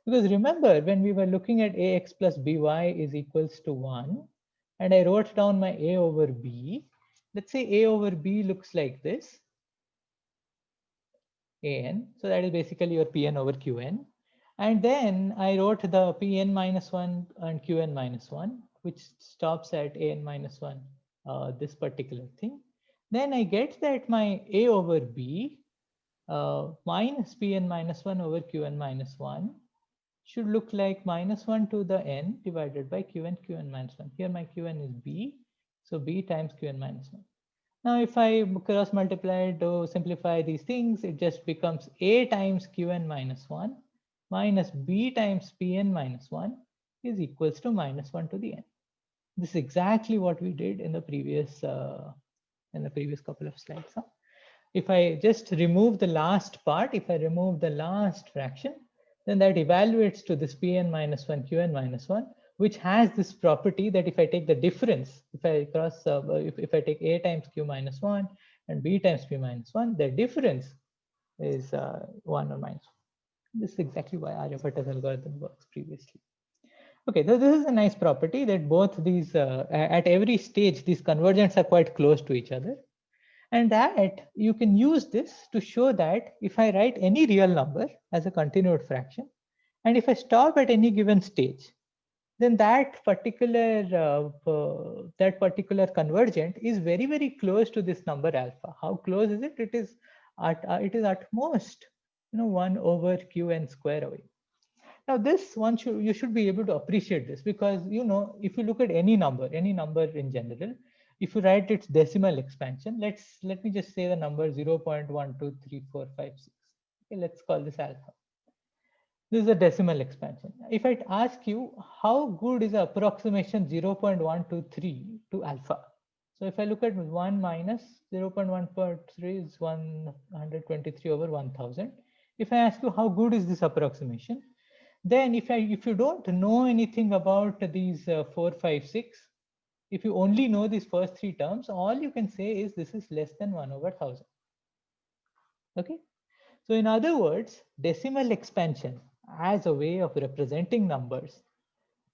Because remember, when we were looking at Ax plus By is equals to 1, and I wrote down my A over B, let's say A over B looks like this, An. So that is basically your Pn over Qn. And then I wrote the Pn minus 1 and Qn minus 1, which stops at An minus 1, this particular thing. Then I get that my A over B minus Pn minus 1 over Qn minus 1 should look like minus 1 to the n divided by Qn minus 1. Here my Qn is B, so B times Qn minus 1. Now, if I cross multiply to simplify these things, it just becomes A times Qn minus 1 minus B times Pn minus 1 is equals to minus 1 to the n. This is exactly what we did in the previous couple of slides. Huh? If I just remove the last part, if I remove the last fraction, then that evaluates to this Pn minus 1 Qn minus 1, which has this property that if I take the difference, if I cross, if I take A times Q minus 1 and B times P minus 1, the difference is 1 or minus 1. This is exactly why Aryabhatta's algorithm works previously. Okay, so this is a nice property that both these, at every stage, these convergents are quite close to each other. And that you can use this to show that if I write any real number as a continued fraction, and if I stop at any given stage, then that particular convergent is very, very close to this number alpha. How close is it? It is at most 1 over Qn square away. Now this one you should be able to appreciate this, because if you look at any number in general, if you write its decimal expansion, let me just say the number 0.123456. Okay, let's call this alpha. This is a decimal expansion. If I ask you how good is the approximation 0.123 to alpha, so if I look at 1 minus 0.143 is 123 over 1000. If I ask you how good is this approximation, then if you don't know anything about these 4, 5, 6, if you only know these first 3 terms, all you can say is this is less than 1/1000. Okay. So in other words, decimal expansion as a way of representing numbers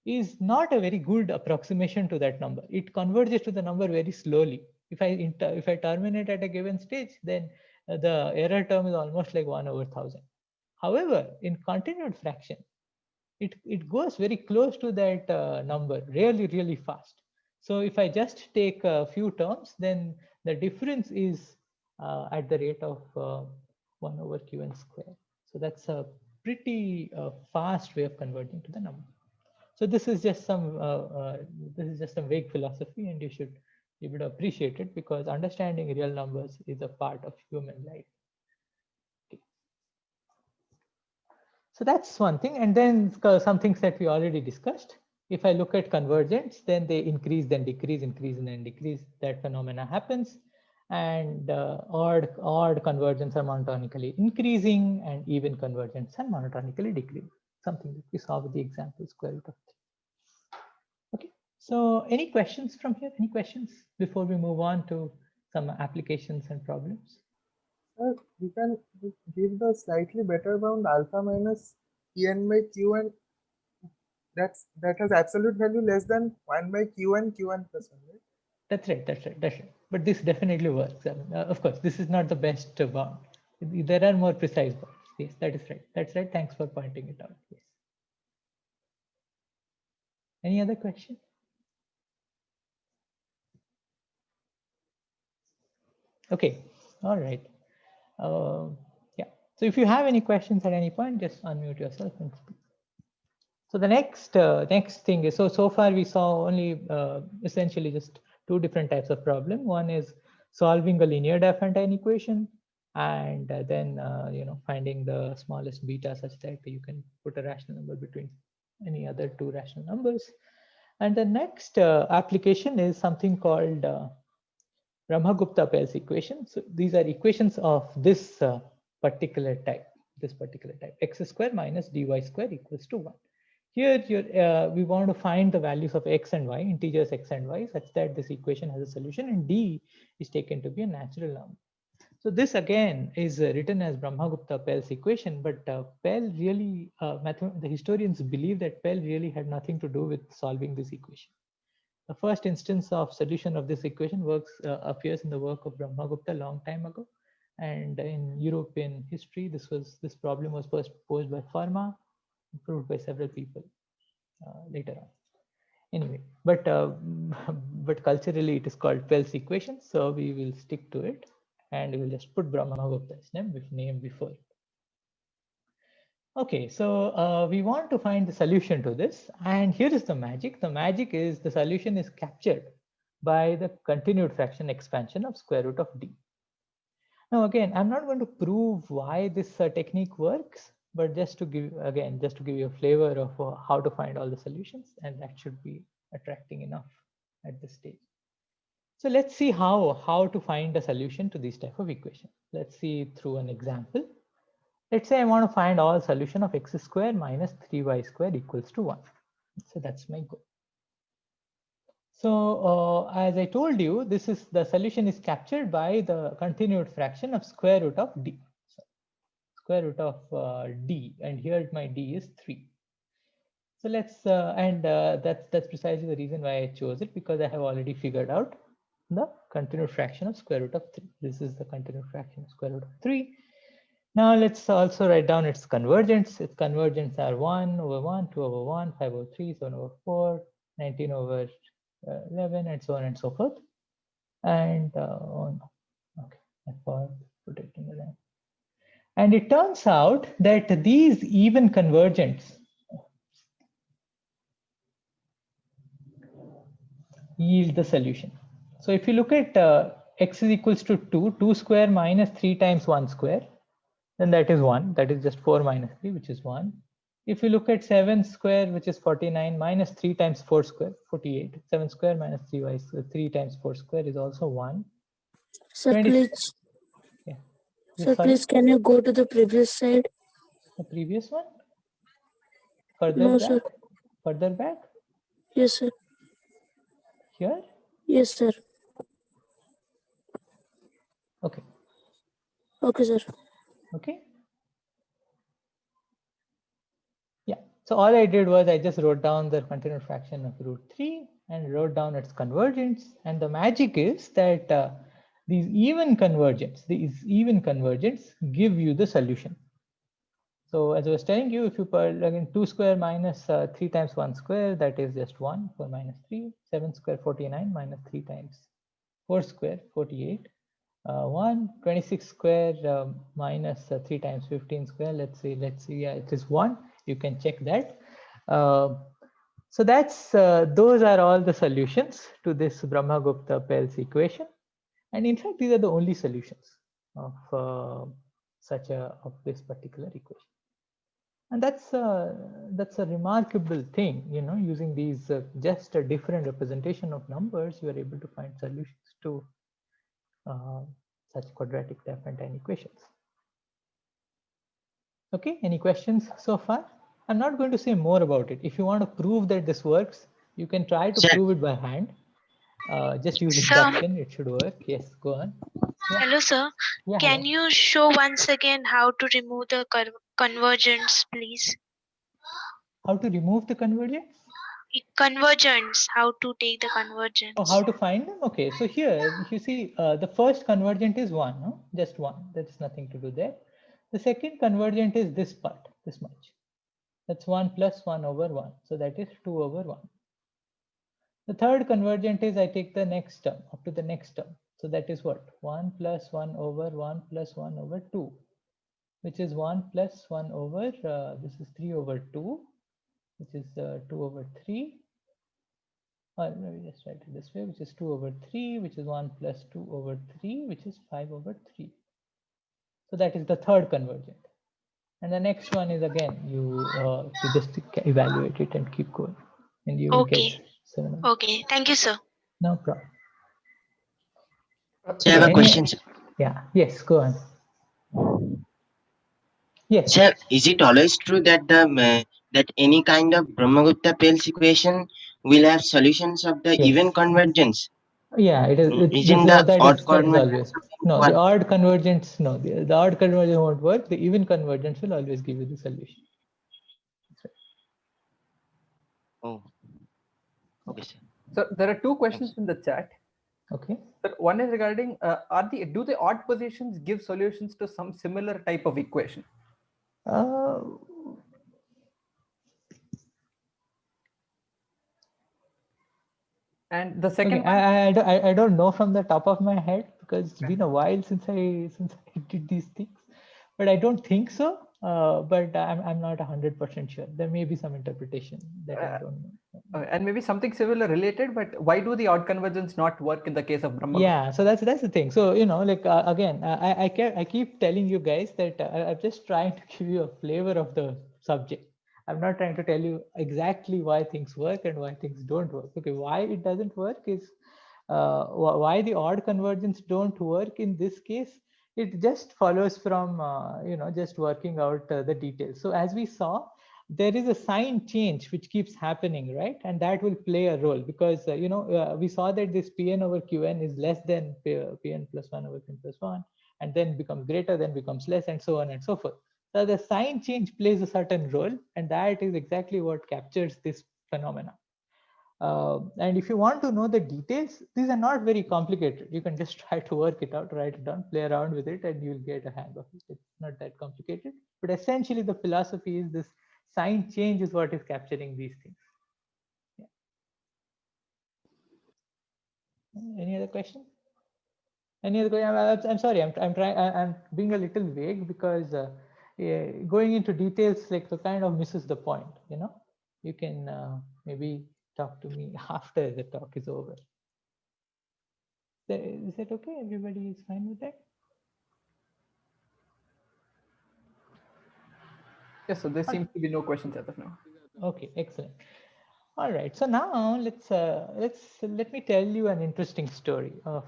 is not a very good approximation to that number. It converges to the number very slowly. If I terminate at a given stage, then the error term is almost like 1/1000. However, in continued fraction, it goes very close to that number really fast. So if I just take a few terms, then the difference is at the rate of 1/qn square. So that's a pretty fast way of converting to the number. So this is just some vague philosophy, and you should appreciate it, because understanding real numbers is a part of human life. Okay. So that's one thing. And then some things that we already discussed. If I look at convergence, then they increase, then decrease, increase, and then decrease. That phenomena happens. And odd convergence are monotonically increasing, and even convergence are monotonically decreasing. Something that we saw with the example square root of 3. Okay. So any questions from here? Any questions before we move on to some applications and problems? We can give the slightly better bound alpha minus Pn by Qn. That has absolute value less than 1 by Qn plus 1, right? That's right. But this definitely works. Of course, this is not the best bound. There are more precise bounds. Yes, that is right. That's right. Thanks for pointing it out. Yes. Any other question? Okay. All right. Yeah. So if you have any questions at any point, just unmute yourself and speak. So the next thing is, so far we saw only essentially just 2 different types of problem. One is solving a linear Diophantine equation, and then finding the smallest beta such that you can put a rational number between any other 2 rational numbers. And the next application is something called Brahmagupta-Pell's equation. So these are equations of this particular type, x square minus dy square equals to 1. Here we want to find the values of x and y, integers x and y, such that this equation has a solution, and d is taken to be a natural number. So this again is written as Brahmagupta-Pell's equation, but Pell really, the historians believe that Pell really had nothing to do with solving this equation. The first instance of solution of this equation appears in the work of Brahmagupta long time ago, and in European history, this problem was first posed by Fermat, proved by several people later on. Anyway, but culturally it is called Pell's equation, so we will stick to it, and we will just put Brahmagupta's name before it. Okay, so we want to find the solution to this, and here is the magic. The magic is the solution is captured by the continued fraction expansion of square root of d. Now again, I'm not going to prove why this technique works, but just to give you a flavor of how to find all the solutions, and that should be attracting enough at this stage. So let's see how to find a solution to this type of equation. Let's see through an example. Let's say I want to find all solution of x square minus 3y square equals to 1. So that's my goal. So as I told you, the solution is captured by the continued fraction of square root of d. So square root of d, and here my d is 3. So let's that's precisely the reason why I chose it, because I have already figured out the continued fraction of square root of 3. This is the continued fraction of square root of 3. Now let's also write down its convergence. Its convergence are 1 over 1, 2 over 1, 5 over 3, 7 over 4, 19 over 11, and so on and so forth. And okay, I put it in the line. And it turns out that these even convergents yield the solution. So if you look at x is equals to 2, 2 square minus 3 times 1 square, then that is 1. That is just 4 minus 3, which is 1. If you look at 7 square, which is 49, minus 3 times 4 square, 48. 7 square minus 3y square, 3 times 4 square is also 1. Sir, please. Yeah. Sir, Sorry? please can you go to the previous slide? The previous one? Further No, back? sir. Further back? Yes, sir. Here? Yes, sir. Okay. Okay, sir. Okay. Yeah. So all I did was I just wrote down the continued fraction of √3 and wrote down its convergence. And the magic is that these even convergence give you the solution. So as I was telling you, if you plug in 2 square minus 3 times 1 square, that is just 1 for minus 3, 7 square 49 minus 3 times 4 square 48, 1, 26 square minus 3 times 15 square, let's see, yeah, it is 1. You can check that. So that's those are all the solutions to this Brahmagupta-Pell's equation. And in fact, these are the only solutions of this particular equation. And that's a remarkable thing, you know, using these just a different representation of numbers, you are able to find solutions to such quadratic Diophantine equations. Okay, any questions so far? I'm not going to say more about it. If you want to prove that this works, you can try to Sir. prove it by hand. Just use Sir. induction, it should work. Yes, go on. Yeah. Hello, sir. Yeah, Can hello. you show once again how to remove the convergence, please? How to remove the convergence? Convergence, how to take the convergence. Oh, how to find them? Okay, so here you see the first convergent is 1, no? Just 1. There's nothing to do there. The second convergent is this part, this much. That's 1 plus 1 over 1. So that is 2 over 1. The third convergent is I take the next term up to the next term. So that is what? 1 plus 1 over 1 plus 1 over 2, which is 1 plus 1 over, this is 3 over 2, which is 2 over 3. Or maybe just write it this way, which is 2 over 3, which is 1 plus 2 over 3, which is 5 over 3. So that is the third convergent. And the next one is again, you just evaluate it and keep going. And you will get 7. Okay, thank you, sir. No problem. So I have a question, sir. Yeah, yes, go on. Yes. Sir, is it always true that that any kind of Brahmagupta-Pell's equation will have solutions of the Yes. even convergence? Yeah, it is. Isn't the odd convergence always. No, the odd convergence, no, the odd convergence won't work. The even convergence will always give you the solution. Oh, okay, sir. So there are two questions in the chat. Okay. So one is regarding do the odd positions give solutions to some similar type of equation? And the second okay, one, I don't know from the top of my head because it's been a while since I did these things, but I don't think so. But I'm not 100% sure. There may be some interpretation that I don't know. And maybe something similar related, but why do the odd convergence not work in the case of Brahmagupta? Yeah, so that's the thing. So you know, like again, I keep telling you guys that I'm just trying to give you a flavor of the subject. I'm not trying to tell you exactly why things work and why things don't work. Okay, why it doesn't work is why the odd convergence don't work in this case. It just follows from you know, just working out the details. So as we saw, there is a sign change which keeps happening, right? And that will play a role because you know, we saw that this Pn over Qn is less than Pn plus 1 over Pn plus 1, and then becomes greater, then becomes less, and so on and so forth. So the sign change plays a certain role, and that is exactly what captures this phenomena. And if you want to know the details, these are not very complicated. You can just try to work it out, write it down, play around with it, and you'll get a hang of it. It's not that complicated. But essentially, the philosophy is this sign change is what is capturing these things. Yeah. Any other question? Any other question? I'm sorry. I'm trying. I'm being a little vague because going into details like kind of misses the point. You know, you can maybe talk to me after the talk is over. Is that okay? Everybody is fine with that? Yes, so there seems to be no questions as of now. Okay, excellent. All right, so now let me tell you an interesting story of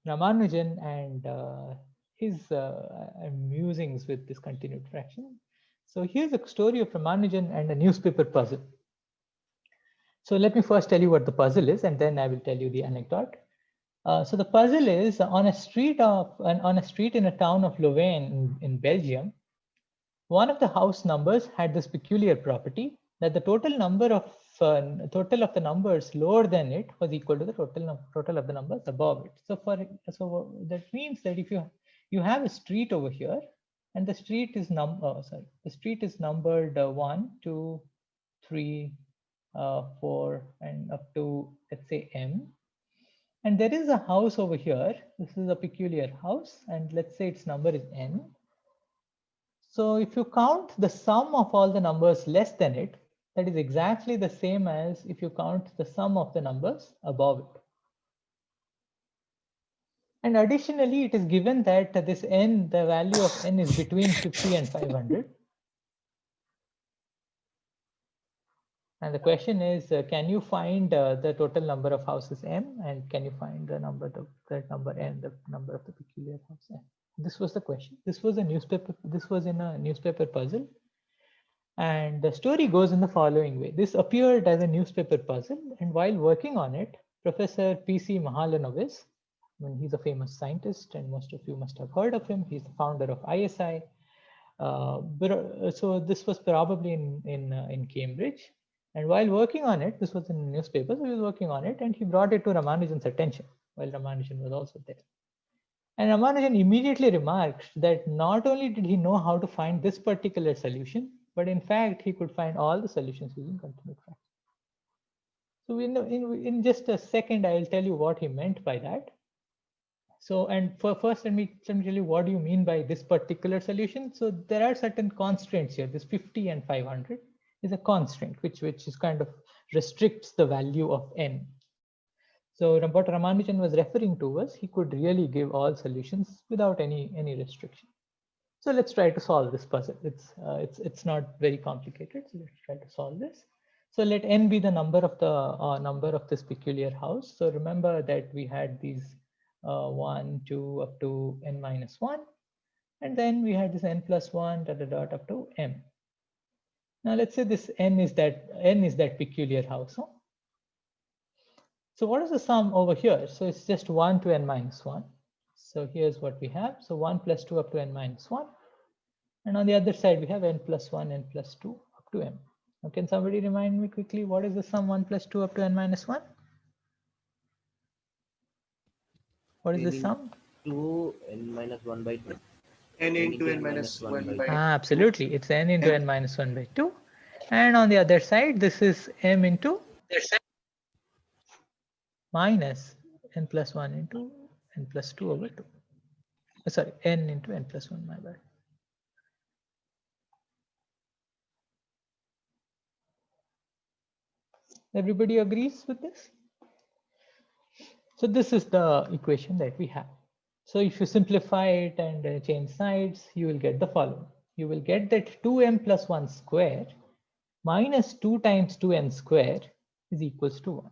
Ramanujan and his musings with this continued fraction. So here's a story of Ramanujan and a newspaper puzzle. So let me first tell you what the puzzle is, and then I will tell you the anecdote. So the puzzle is on a street in a town of Louvain in Belgium. One of the house numbers had this peculiar property that the total of the numbers lower than it was equal to the total of the numbers above it. So that means that if you have a street over here, and the street is numbered 1, 2, 3, 4, and up to, let's say, m. And there is a house over here. This is a peculiar house, and let's say its number is n. So if you count the sum of all the numbers less than it, that is exactly the same as if you count the sum of the numbers above it. And additionally, it is given that this n, the value of n is between 50 and 500. And the question is, can you find the total number of houses m, and can you find the number n, the number of the peculiar house m? This was the question. This was a newspaper. This was in a newspaper puzzle. And the story goes in the following way. This appeared as a newspaper puzzle, and while working on it, Professor P.C. Mahalanobis, he's a famous scientist, and most of you must have heard of him. He's the founder of ISI. So this was probably in Cambridge. And while working on it, this was in a newspaper, so he was working on it, and he brought it to Ramanujan's attention while Ramanujan was also there. And Ramanujan immediately remarked that not only did he know how to find this particular solution, but in fact, he could find all the solutions using continued fraction. So in just a second, I will tell you what he meant by that. So, and first, let me tell you what do you mean by this particular solution. So there are certain constraints here. This 50 and 500 is a constraint, which is kind of restricts the value of n. So what Ramanujan was referring to was he could really give all solutions without any restriction. So let's try to solve this puzzle. It's not very complicated. So let's try to solve this. So let n be the number of this peculiar house. So remember that we had these 1, 2 up to n minus 1, and then we had this n plus 1 ... up to m. Now let's say this n is that peculiar house. Huh? So what is the sum over here? So it's just 1 to n minus 1. So here's what we have. So 1 plus 2 up to n minus 1. And on the other side, we have n plus 1, n plus 2 up to m. Now, can somebody remind me quickly, what is the sum 1 plus 2 up to n minus 1? What is the sum? 2 n minus 1 by 2. N into n minus 1 by 2. Absolutely. It's n into n minus 1 by 2. And on the other side, this is m into minus n plus 1 into n plus 2 over 2. Sorry, n into n plus 1, my bad. Everybody agrees with this? So this is the equation that we have. So if you simplify it and change sides, you will get the following. You will get that 2m plus 1 square minus 2 times 2n square is equals to 1.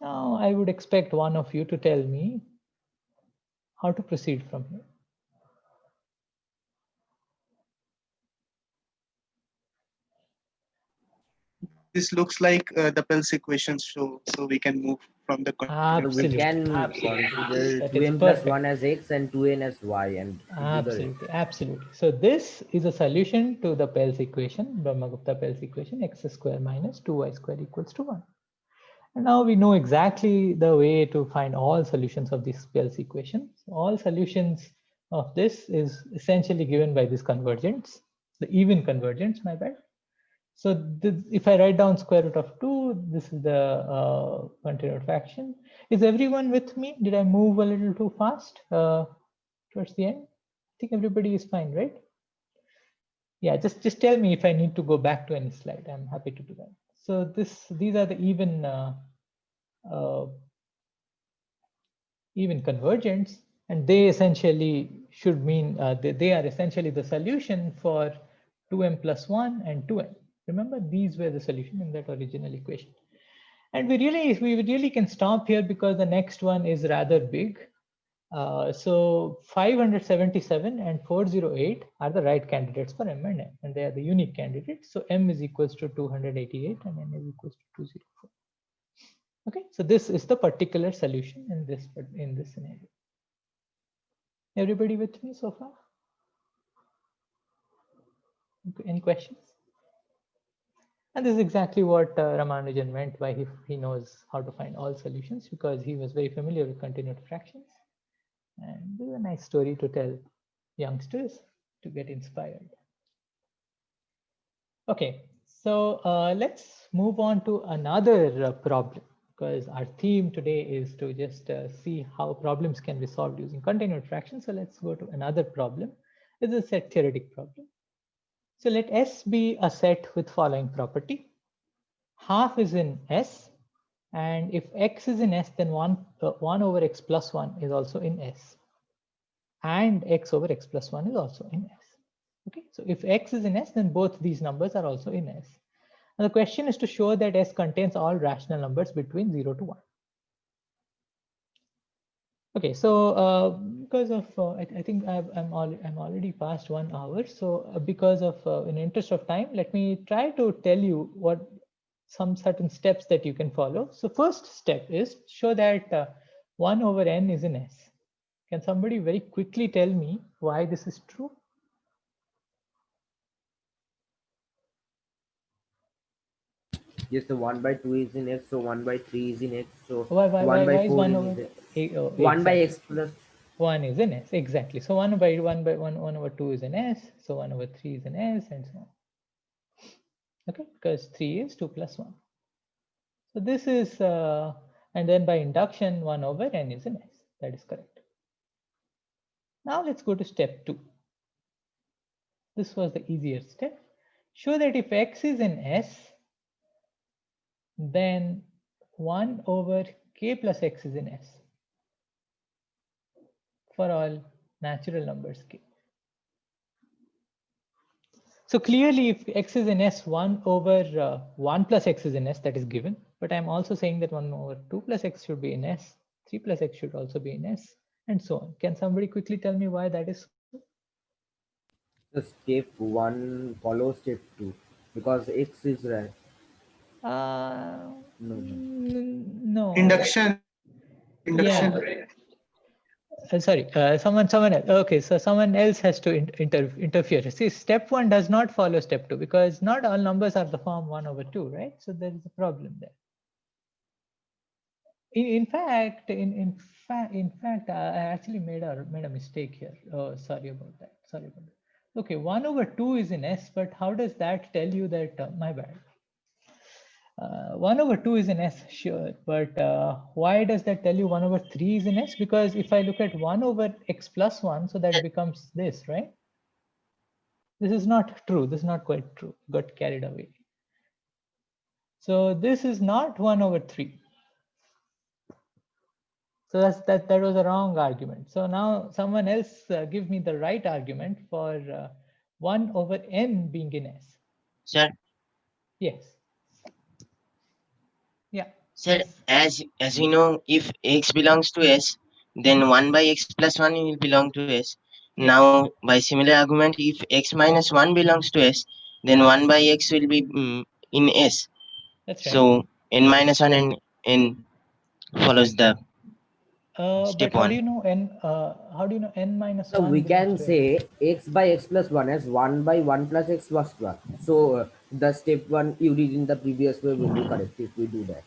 Now I would expect one of you to tell me how to proceed from here. This looks like the Pell's equation, so we can move from the Absolutely. We can consider 2n plus 1 as x and 2n as y. And Absolutely. So this is a solution to the Pell's equation, Brahmagupta-Pell's equation, x square minus 2y square equals to 1. And now we know exactly the way to find all solutions of this Pell's equation. All solutions of this is essentially given by this convergence, the even convergence, my bad. So if I write down square root of 2, this is the continued fraction. Is everyone with me? Did I move a little too fast towards the end? I think everybody is fine, right? Yeah, just tell me if I need to go back to any slide. I'm happy to do that. So these are the even convergents, and they essentially should mean they are essentially the solution for 2m plus 1 and 2n. Remember, these were the solution in that original equation. And we really can stop here because the next one is rather big. So 577 and 408 are the right candidates for M and N, and they are the unique candidates. So M is equals to 288 and N is equals to 204. Okay, so this is the particular solution in this scenario. Everybody with me so far? Okay, any questions? And this is exactly what Ramanujan meant by he knows how to find all solutions, because he was very familiar with continued fractions. And this is a nice story to tell youngsters to get inspired. Okay, so let's move on to another problem, because our theme today is to just see how problems can be solved using continued fractions. So let's go to another problem. This is a set theoretic problem. So let S be a set with following property. Half is in S, and if X is in S, then 1 over X plus 1 is also in S, and X over X plus 1 is also in S. Okay, so if X is in S, then both these numbers are also in S. And the question is to show that S contains all rational numbers between 0 to 1. Okay, so because of I think I'm already past 1 hour. So because of in interest of time, let me try to tell you what some certain steps that you can follow. So first step is show that 1 over n is in S. Can somebody very quickly tell me why this is true? Yes, the 1 by 2 is in X, so 1 by 3 is in X, so Why 1 by is 4 1 is over in X. 1 by X plus 1 is in S, exactly. So 1 over 2 is in S, so 1 over 3 is in S, and so on. Okay, because 3 is 2 plus 1. So this is, and then by induction, 1 over n is in S. That is correct. Now let's go to step 2. This was the easier step. Show that if X is in S, then 1 over K plus X is in S for all natural numbers K. So clearly, if X is in S, 1 over 1 plus X is in S, that is given. But I'm also saying that 1 over 2 plus X should be in S, 3 plus X should also be in S, and so on. Can somebody quickly tell me why that is? the step 1 follows step 2 because X is right. No. Induction. Yeah. Sorry, someone else. Okay, so someone else has to interfere. See, step 1 does not follow step 2 because not all numbers are the form 1 over 2, right? So there is a problem there. In fact, I actually made a mistake here. Oh, sorry about that. Okay, 1 over 2 is in S, but how does that tell you that? My bad. 1 over 2 is in S, sure, but why does that tell you 1 over 3 is in S? Because if I look at 1 over X plus 1, so that becomes this, right? This is not true. This is not quite true. Got carried away. So this is not 1 over 3. So that was a wrong argument. So now someone else give me the right argument for 1 over n being in S. Sir, Yes. Yeah. sir, Yes. as we know, if X belongs to S, then 1 by X plus 1 will belong to S. Now, by similar argument, if X minus 1 belongs to S, then 1 by X will be in S. That's right. So n minus 1 and n follows the But step how 1. do you know n? How do you know n minus So 1? we can belongs to say X by X plus 1 as 1 by 1 plus X plus 1. So the step 1 you did in the previous way will be correct if we do that.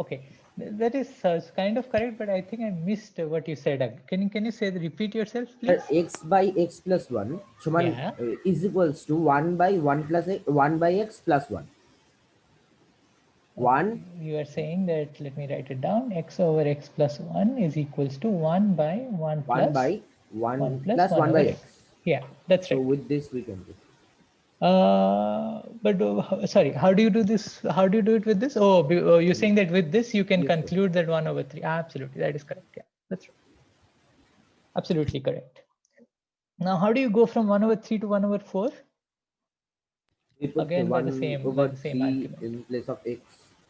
Okay, that is kind of correct, but I think I missed what you said. Can you say repeat yourself, please? X by X plus 1 Yeah. is equals to 1 by 1 plus X, 1 by X plus 1. 1. You are saying that, let me write it down. X over X plus 1 is equals to 1 by 1 plus 1 by 1 plus plus 1 1 over by X. X. Yeah, that's So right. with this we can do. But sorry, how do you do this? How do you do it with this? You're saying that with this you can Yes, conclude that 1 over 3. Absolutely, that is correct. Yeah, that's right. Absolutely correct. Now, how do you go from 1 over 3 to 1 over 4? We put Again, by the 1 same over argument. 3 in place of X.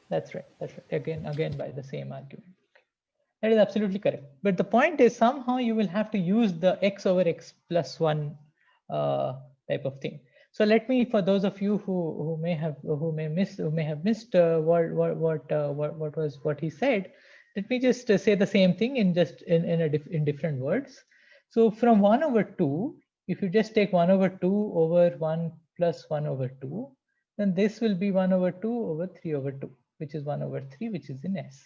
That's right. Again by the same argument. That is absolutely correct. But the point is somehow you will have to use the x over x plus 1 type of thing. So let me, for those of you who may have missed what he said, let me just say the same thing in different words. So from 1 over 2, if you just take 1 over 2 over 1 plus 1 over 2, then this will be 1 over 2 over 3 over 2, which is 1 over 3, which is in S.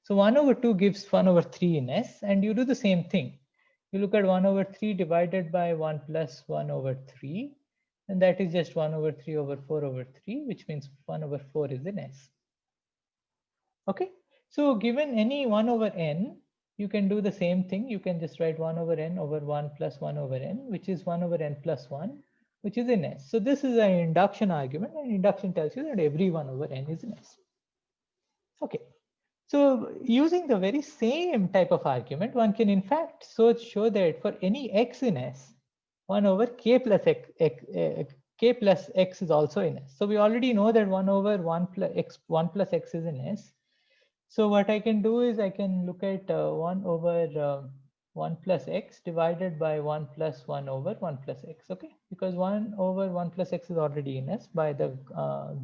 So 1 over 2 gives 1 over 3 in S, and you do the same thing. You look at 1 over 3 divided by 1 plus 1 over 3, and that is just 1 over 3 over 4 over 3, which means 1 over 4 is in S. Okay, so given any 1 over n, you can do the same thing. You can just write 1 over n over 1 plus 1 over n, which is 1 over n plus 1, which is in S. So this is an induction argument, and induction tells you that every 1 over n is in S. Okay. So using the very same type of argument, one can in fact show that for any x in S, 1 over k plus x is also in S. So we already know that 1 over 1 plus x is in S. So what I can do is I can look at 1 over 1 plus x divided by 1 plus 1 over 1 plus x, okay? Because 1 over 1 plus x is already in S by the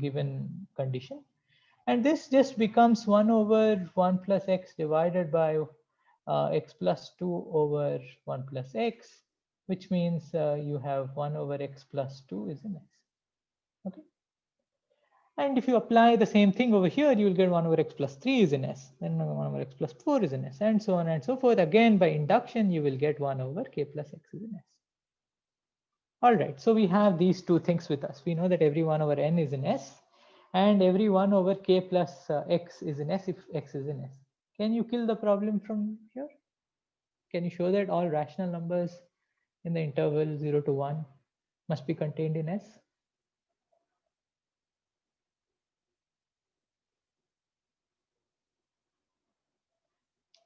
given condition. And this just becomes 1 over 1 plus x divided by x plus 2 over 1 plus x, which means you have 1 over x plus 2 is in S. Okay. And if you apply the same thing over here, you will get 1 over x plus 3 is in S, then 1 over x plus 4 is in S, and so on and so forth. Again, by induction, you will get 1 over k plus x is in S. All right, so we have these two things with us. We know that every 1 over n is in S, and every 1 over k plus x is in S if x is in S. Can you kill the problem from here? Can you show that all rational numbers in the interval 0 to 1 must be contained in S?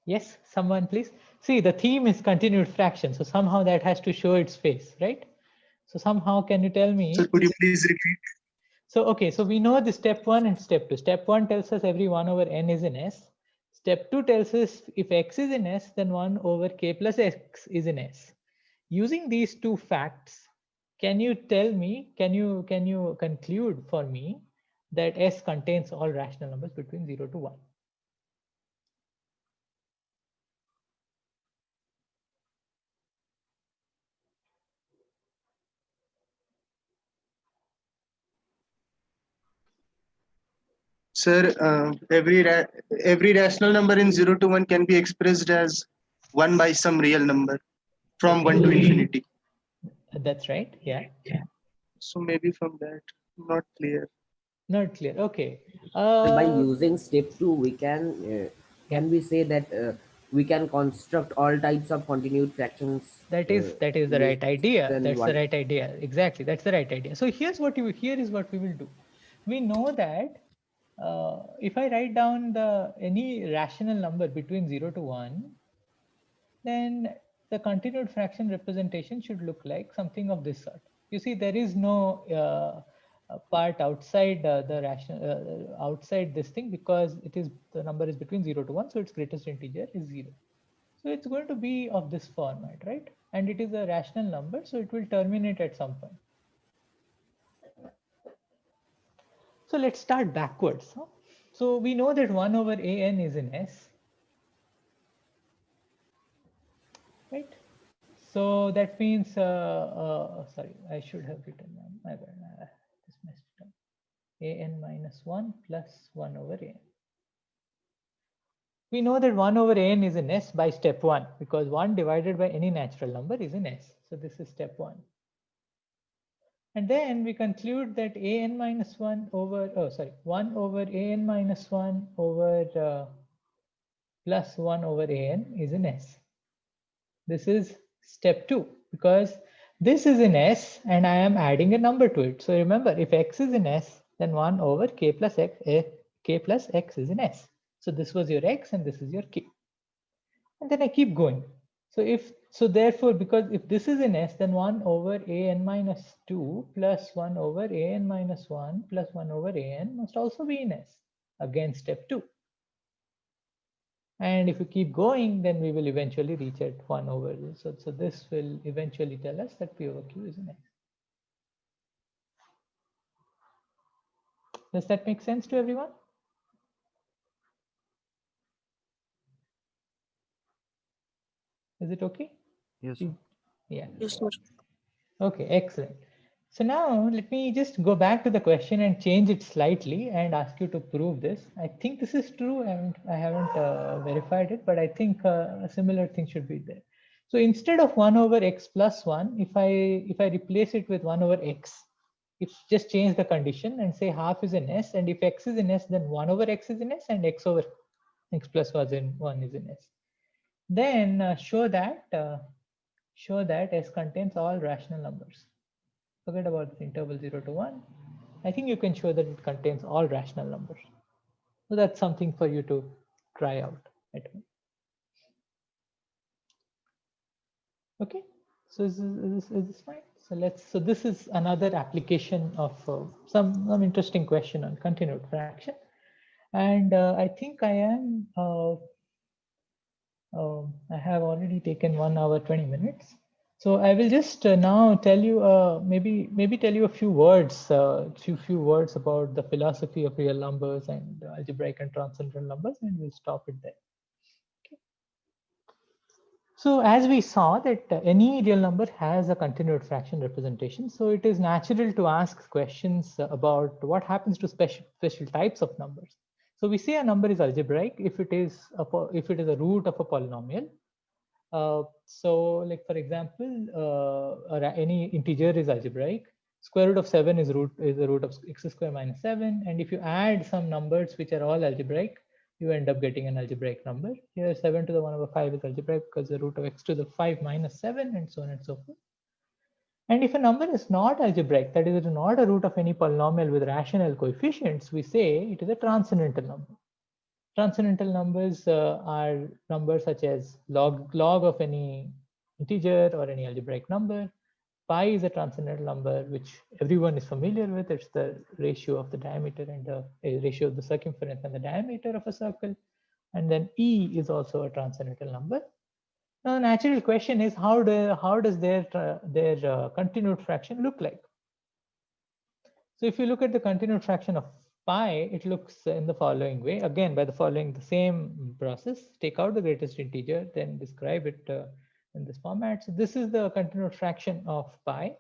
Yes, someone please. See, the theme is continued fraction, so somehow that has to show its face, right? So somehow, can you tell me? Sir, could you please repeat? So, okay, so we know the step 1 and step 2. Step 1 tells us every 1 over n is in S. Step 2 tells us if x is in S, then 1 over k plus x is in S. Using these two facts, can you tell me, can you conclude for me that S contains all rational numbers between 0 to 1? Sir, every rational number in 0 to 1 can be expressed as 1 by some real number from 1 to infinity. That's right, yeah. So maybe from that, not clear. Not clear, okay. By using step 2, we can we say that we can construct all types of continued fractions? That is the right idea. That's the right idea. Exactly, that's the right idea. So here is what we will do. We know that if I write down any rational number between 0 to 1, then the continued fraction representation should look like something of this sort. You see, there is no part outside the rational outside this thing, because the number is between 0 to 1, so its greatest integer is 0. So it's going to be of this format, right? And it is a rational number, so it will terminate at some point. So let's start backwards. Huh? So we know that 1 over an is in S, right? So that means, sorry, I should have written down, my bad, just messed it up. An minus 1 plus 1 over an. We know that 1 over an is in S by step 1, because 1 divided by any natural number is in S. So this is step 1. And then we conclude that an minus 1 over, 1 over an minus 1 over plus 1 over an is in S. This is step 2, because this is in S and I am adding a number to it. So remember, if x is in S, then 1 over k plus x is in S. So this was your x and this is your k. And then I keep going. So therefore, because if this is in S, then 1 over an minus 2 plus 1 over an minus 1 plus 1 over an must also be in S. Again, step 2. And if you keep going, then we will eventually reach at 1 over this. So this will eventually tell us that P over Q is an X. Does that make sense to everyone? Is it okay? Yes, sir. Yeah. Yes, sir. Okay, excellent. So now let me just go back to the question and change it slightly and ask you to prove this. I think this is true. I haven't verified it, but I think a similar thing should be there. So instead of 1 over x plus 1, if I replace it with 1 over x, if just change the condition and say half is in S, and if x is in S, then 1 over x is in S and x over x plus 1 is in S. Then show that S contains all rational numbers. Forget about the interval 0 to 1. I think you can show that it contains all rational numbers. So that's something for you to try out at home. Okay, so is this fine? So this is another application of some interesting question on continued fraction. And I think I am, I have already taken 1 hour, 20 minutes. So I will just now tell you, maybe tell you a few words, few words about the philosophy of real numbers and algebraic and transcendental numbers, and we'll stop it there. Okay. So as we saw that any real number has a continued fraction representation, so it is natural to ask questions about what happens to special types of numbers. So we say a number is algebraic if it is a root of a polynomial. So like for example, any integer is algebraic. Square root of 7 is the root of x square minus 7. And if you add some numbers which are all algebraic, you end up getting an algebraic number. Here 7 to the 1 over 5 is algebraic because the root of x to the 5 minus 7 and so on and so forth. And if a number is not algebraic, that is, it is not a root of any polynomial with rational coefficients, we say it is a transcendental number. Transcendental numbers are numbers such as log of any integer or any algebraic number. Pi is a transcendental number which everyone is familiar with. It's the ratio of the diameter and the ratio of the circumference and the diameter of a circle. And then E is also a transcendental number. Now, the natural question is how does their continued fraction look like? So if you look at the continued fraction of pi, it looks in the following way. Again, by the following the same process, take out the greatest integer, then describe it in this format. So this is the continued fraction of pi.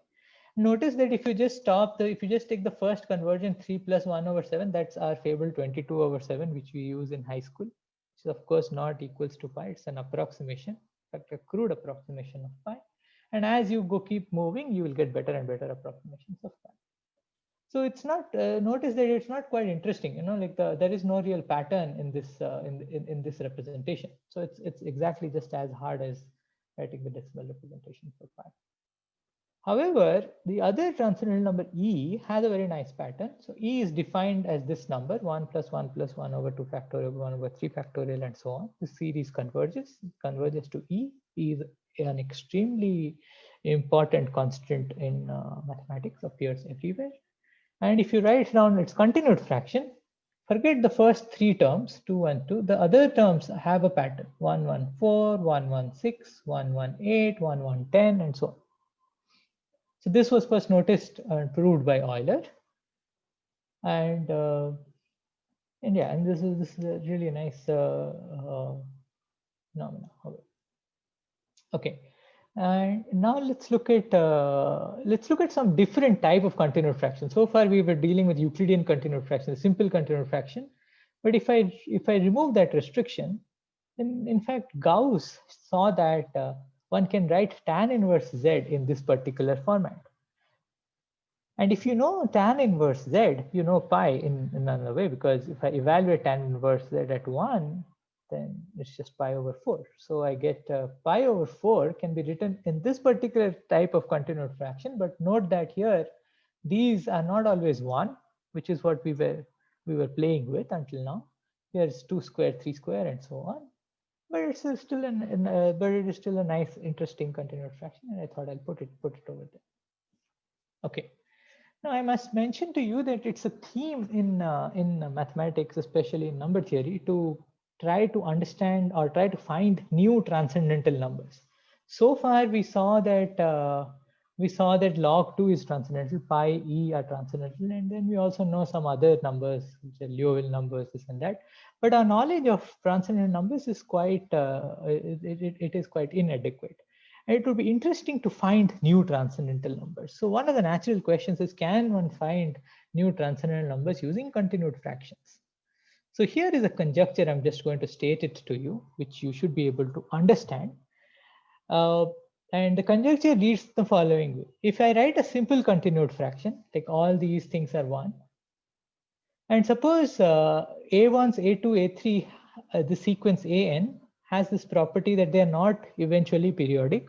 Notice that if you just take the first conversion 3 plus 1 over 7, that's our fabled 22 over 7, which we use in high school. Which is of course not equals to pi. It's an approximation, in fact, a crude approximation of pi. And as you keep moving, you will get better and better approximations of pi. So it's not, notice that it's not quite interesting, like there is no real pattern in this in this representation. So it's exactly just as hard as writing the decimal representation for pi. However, the other transcendental number E has a very nice pattern. So E is defined as this number 1 plus 1 plus 1 over 2 factorial, 1 over 3 factorial, and so on. The series converges to E. E is an extremely important constant in mathematics, appears everywhere. And if you write down its continued fraction, forget the first 3 terms, 2, 1, 2. The other terms have a pattern, 1, 1, 4, 1, 1, 6, 1, 1, 8, 1, 1, 10, and so on. So this was first noticed and proved by Euler. And yeah, and this is a really nice phenomenon. Okay. And now let's look at some different type of continued fraction. So far we were dealing with Euclidean continued fraction, simple continued fraction. But if I remove that restriction, then in fact Gauss saw that one can write tan inverse z in this particular format. And if you know tan inverse z, you know pi in another way, because if I evaluate tan inverse z at 1, then it's just pi over 4. So I get pi over 4 can be written in this particular type of continued fraction. But note that here, these are not always 1, which is what we were playing with until now. Here is 2 square, 3 square, and so on. But it's still but it is still a nice, interesting continued fraction, and I thought I'll put it over there. Okay. Now I must mention to you that it's a theme in mathematics, especially in number theory, to try to understand or try to find new transcendental numbers. So far, we saw that log 2 is transcendental, pi, e are transcendental, and then we also know some other numbers, which are Liouville numbers, this and that. But our knowledge of transcendental numbers is quite it is quite inadequate. And it would be interesting to find new transcendental numbers. So one of the natural questions is, can one find new transcendental numbers using continued fractions? So here is a conjecture. I'm just going to state it to you, which you should be able to understand. And the conjecture reads the following way. If I write a simple continued fraction, like all these things are 1, and suppose A1s, A2, A3, the sequence AN has this property that they are not eventually periodic,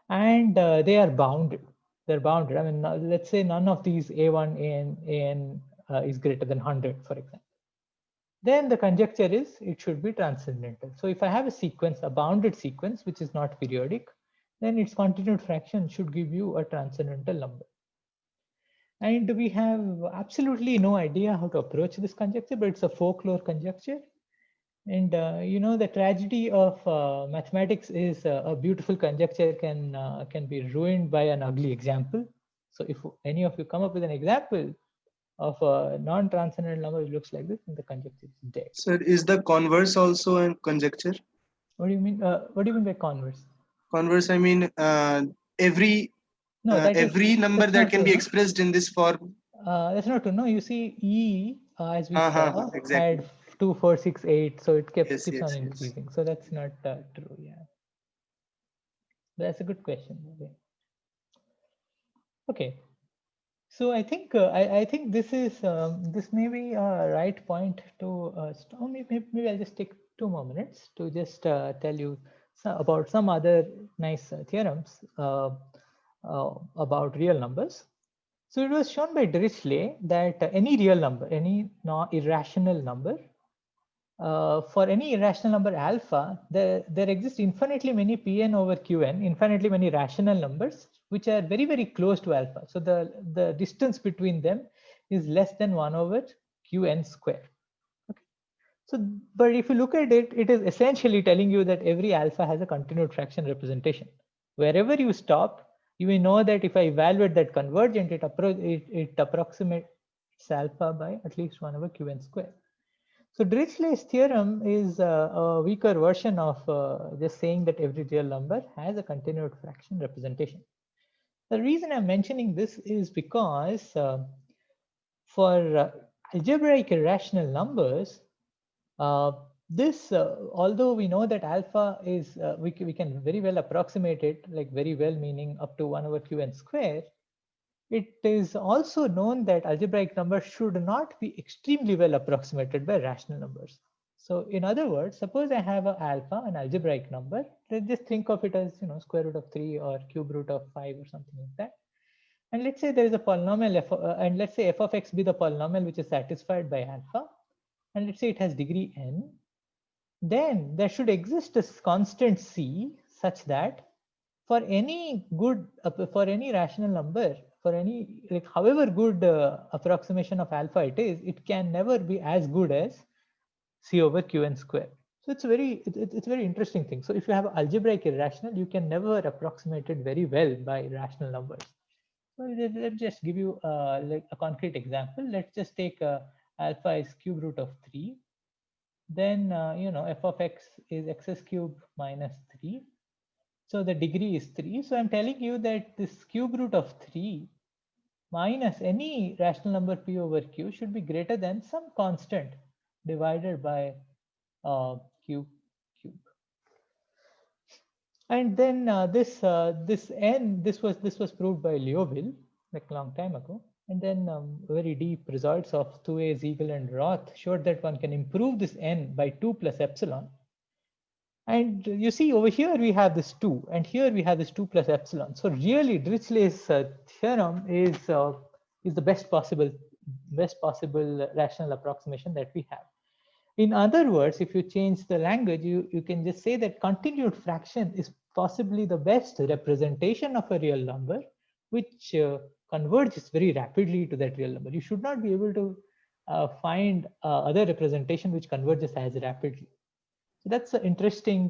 and they are bounded. They're bounded. I mean, let's say none of these A1, AN is greater than 100, for example. Then the conjecture is it should be transcendental. So if I have a sequence, a bounded sequence, which is not periodic, then its continued fraction should give you a transcendental number. And we have absolutely no idea how to approach this conjecture, but it's a folklore conjecture. And you know, the tragedy of mathematics is a beautiful conjecture can be ruined by an ugly example. So if any of you come up with an example of a non-transcendental number which looks like this, and the conjecture is dead. Sir, is the converse also a conjecture? What do you mean? What do you mean by converse? Converse, I mean every number that can be expressed in this form. That's not true. No, you see, E as we saw exactly. had 2, 4, 6, 8, so it keeps on increasing. So that's not true. Yeah, that's a good question. Okay. So I think this is this may be a right point to maybe I'll just take 2 more minutes to just tell you about some other nice theorems about real numbers. So it was shown by Dirichlet that any real number, any irrational number, for any irrational number alpha, there exist infinitely many Pn over Qn, infinitely many rational numbers, which are very, very close to alpha. So the distance between them is less than 1 over Qn square. Okay. So, but if you look at it, it is essentially telling you that every alpha has a continued fraction representation. Wherever you stop, you may know that if I evaluate that convergent, it approximates alpha by at least 1 over Qn square. So Dirichlet's theorem is a weaker version of just saying that every real number has a continued fraction representation. The reason I'm mentioning this is because for algebraic irrational numbers, although we know that alpha is, we can very well approximate it, like very well meaning up to 1 over Qn square, it is also known that algebraic numbers should not be extremely well approximated by rational numbers. So in other words, suppose I have an alpha, an algebraic number, let's just think of it as, you know, square root of 3 or cube root of 5 or something like that. And let's say there is a polynomial and let's say f of x be the polynomial which is satisfied by alpha. And let's say it has degree n. Then there should exist a constant c such that for any good, for any rational number, for any, like however good approximation of alpha it is, it can never be as good as c over Qn square. So it's a very interesting thing. So if you have algebraic irrational, you can never approximate it very well by rational numbers. So let's just give you like a concrete example. Let's just take alpha is cube root of 3. Then you know, f of x is x's cube minus 3. So the degree is 3. So I'm telling you that this cube root of 3 minus any rational number p over q should be greater than some constant divided by cube. And then this was proved by Liouville like a long time ago. And then very deep results of Thuay, Ziegel, and Roth showed that one can improve this n by 2 plus epsilon. And you see over here we have this 2, and here we have this 2 plus epsilon. So really Dirichlet's theorem is the best possible rational approximation that we have. In other words, if you change the language, you can just say that continued fraction is possibly the best representation of a real number, which converges very rapidly to that real number. You should not be able to find other representation which converges as rapidly. So that's an interesting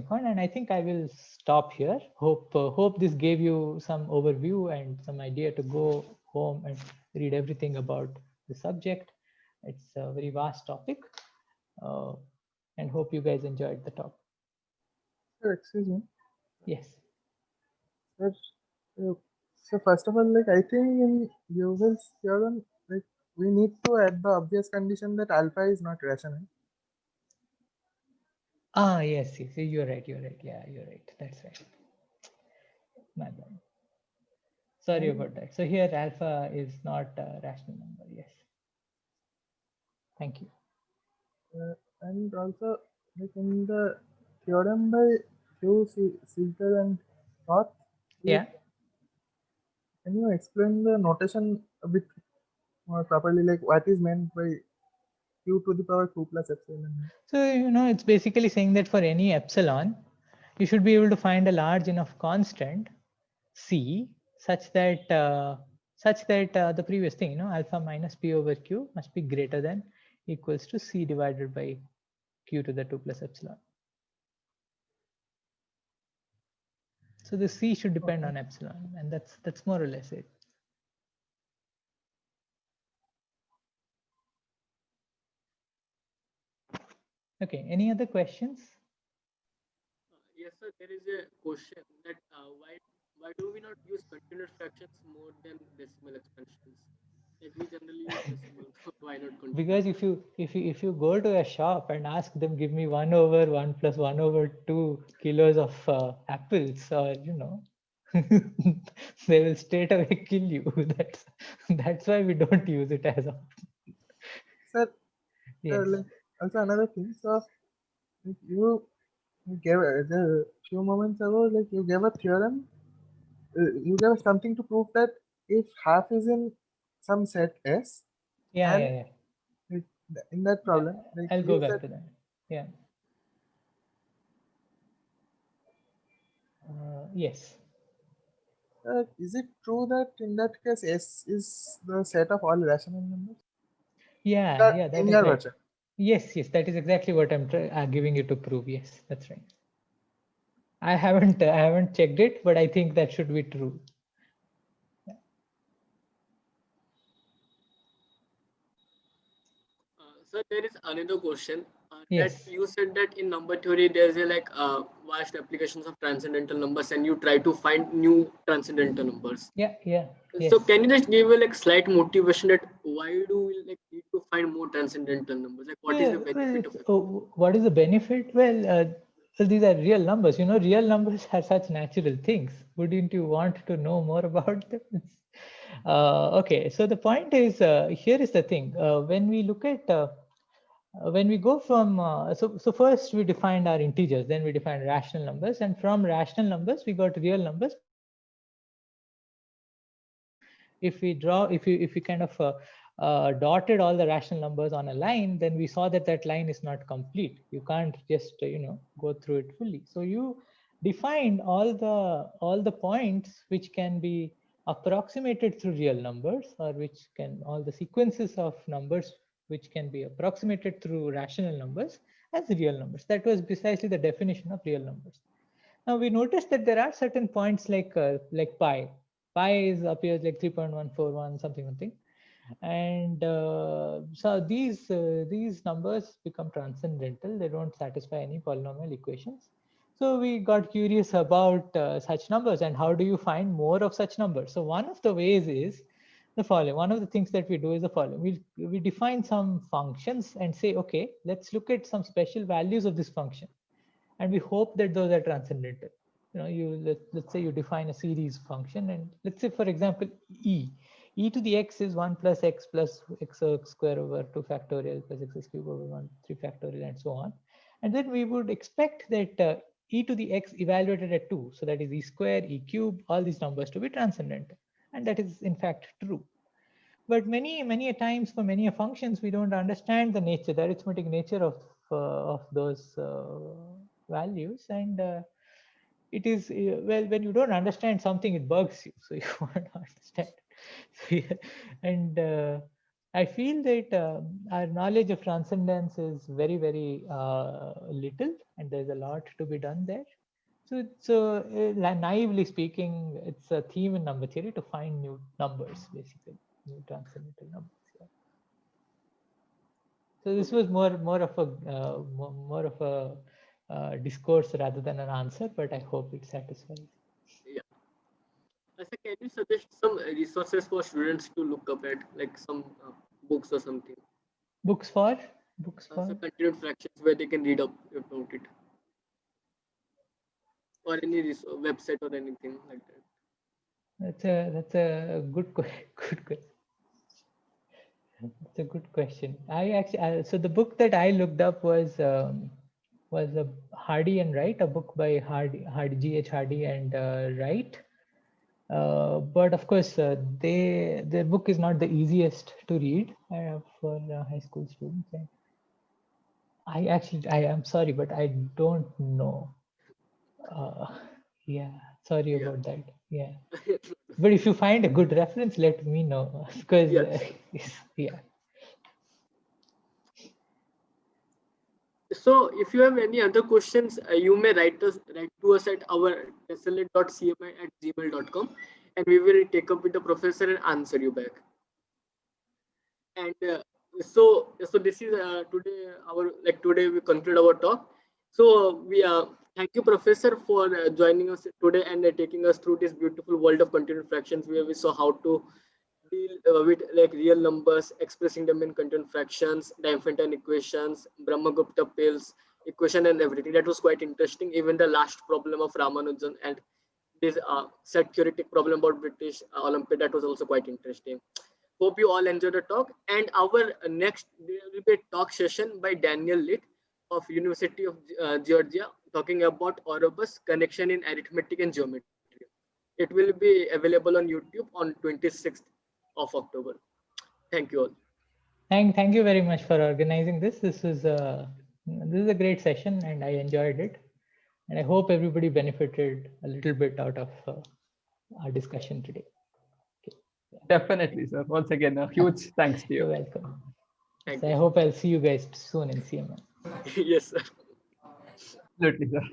point, and I think I will stop here. Hope this gave you some overview and some idea to go home and read everything about the subject. It's a very vast topic, and hope you guys enjoyed the talk. Sir, excuse me. Yes. Sir, so first of all, like I think in Liouville's theorem, like we need to add the obvious condition that alpha is not rational. Yes, you're right. Yeah, you're right. That's right. My bad. Sorry about that. So here alpha is not a rational number. Yes. Thank you. And also, like in the theorem by Hugh, Siegel, and Roth, Yeah. can you explain the notation a bit more properly? Like what is meant by q to the power 2 plus epsilon? So, it's basically saying that for any epsilon, you should be able to find a large enough constant C such that the previous thing, alpha minus P over Q must be greater than equals to C divided by Q to the 2 plus epsilon. So the C should depend on epsilon, and that's more or less it. Okay, any other questions? Yes, sir. There is a question that why do we not use continuous fractions more than decimal expansions? Like we generally use decimal, so why not continuous? Because if you go to a shop and ask them, give me 1/1 plus 1/2 kilos of apples, or they will straight away kill you. That's why we don't use it as often. Sir, Yes. like also another thing. So you gave the few moments ago, like you gave a theorem. You gave something to prove that if half is in some set S, Yeah. in that problem, like I'll go you back said, to that. Yeah. Yes. is it true that in that case S is the set of all rational numbers? Yeah, that in is your right. version. Yes, that is exactly what I'm giving you to prove. Yes, that's right. I haven't checked it, but I think that should be true. Sir, there is another question. Yes. That you said that in number theory there's a vast applications of transcendental numbers, and you try to find new transcendental numbers. Yeah. So Yes. can you just give a slight motivation that why do we need to find more transcendental numbers? Like what is the benefit of it? What is the benefit? Well, these are real numbers. Real numbers are such natural things. Wouldn't you want to know more about them? Okay, so the point is, here is the thing. When we look at when we go from so first we defined our integers, then we defined rational numbers, and from rational numbers we got real numbers. If we kind of dotted all the rational numbers on a line, then we saw that line is not complete. You can't just go through it fully. So you defined all the points which can be approximated through real numbers, or all the sequences of numbers which can be approximated through rational numbers as real numbers. That was precisely the definition of real numbers. Now we noticed that there are certain points like pi. Pi appears like 3.141 something, and so these numbers become transcendental. They don't satisfy any polynomial equations. So we got curious about such numbers, and how do you find more of such numbers? So one of the ways is the following. One of the things that we do is the following. We define some functions and say, okay, let's look at some special values of this function, and we hope that those are transcendental. Let's say you define a series function, and let's say, for example, e to the x is 1 plus x square over 2 factorial plus x cube over 1 3 factorial, and so on. And then we would expect that e to the x evaluated at 2, so that is e square, e cube, all these numbers to be transcendental, and that is in fact true. But many a times for many functions, we don't understand the arithmetic nature of those values, and it is well, when you don't understand something, it bugs you, so you want to understand. Yeah, and I feel that our knowledge of transcendence is very, very little, and there's a lot to be done there. So, naively speaking, it's a theme in number theory to find new numbers, basically, new transcendental numbers. Yeah. So this was more of a discourse rather than an answer, but I hope it satisfies. Yeah. Sir, can you suggest some resources for students to look up at, like some books or something? Books for So continued fractions where they can read up about it, or any website or anything like that. That's a good good question. That's a good question. I actually so the book that I looked up was a Hardy and Wright, a book by Hardy G.H. Hardy and Wright. But of course, their book is not the easiest to read for high school students. And I am sorry, but I don't know. Yeah, sorry Yeah. about that. Yeah, but if you find a good reference, let me know because Yes. yeah. So if you have any other questions, you may write to us at our tessellate.cmi@gmail.com, and we will take up with the professor and answer you back. And so this is today we conclude our talk. So we thank you, professor, for joining us today and taking us through this beautiful world of continued fractions, where we saw how to deal with like real numbers, expressing them in continued fractions, Diophantine equations, Brahmagupta pills equation, and everything. That was quite interesting. Even the last problem of Ramanujan and this set theoretic problem about British Olympiad, that was also quite interesting. Hope you all enjoy the talk. And our next, there will be a talk session by Daniel Litt of University of Georgia, talking about Orobus connection in arithmetic and geometry. It will be available on YouTube on 26th of October. Thank you all. Thank you very much for organizing this. This is a great session, and I enjoyed it. And I hope everybody benefited a little bit out of our discussion today. Okay. Definitely, sir. Once again, a huge thanks to You're you. welcome. Thank So you. I hope I'll see you guys soon in CMM. Yes, sir. Absolutely, sir.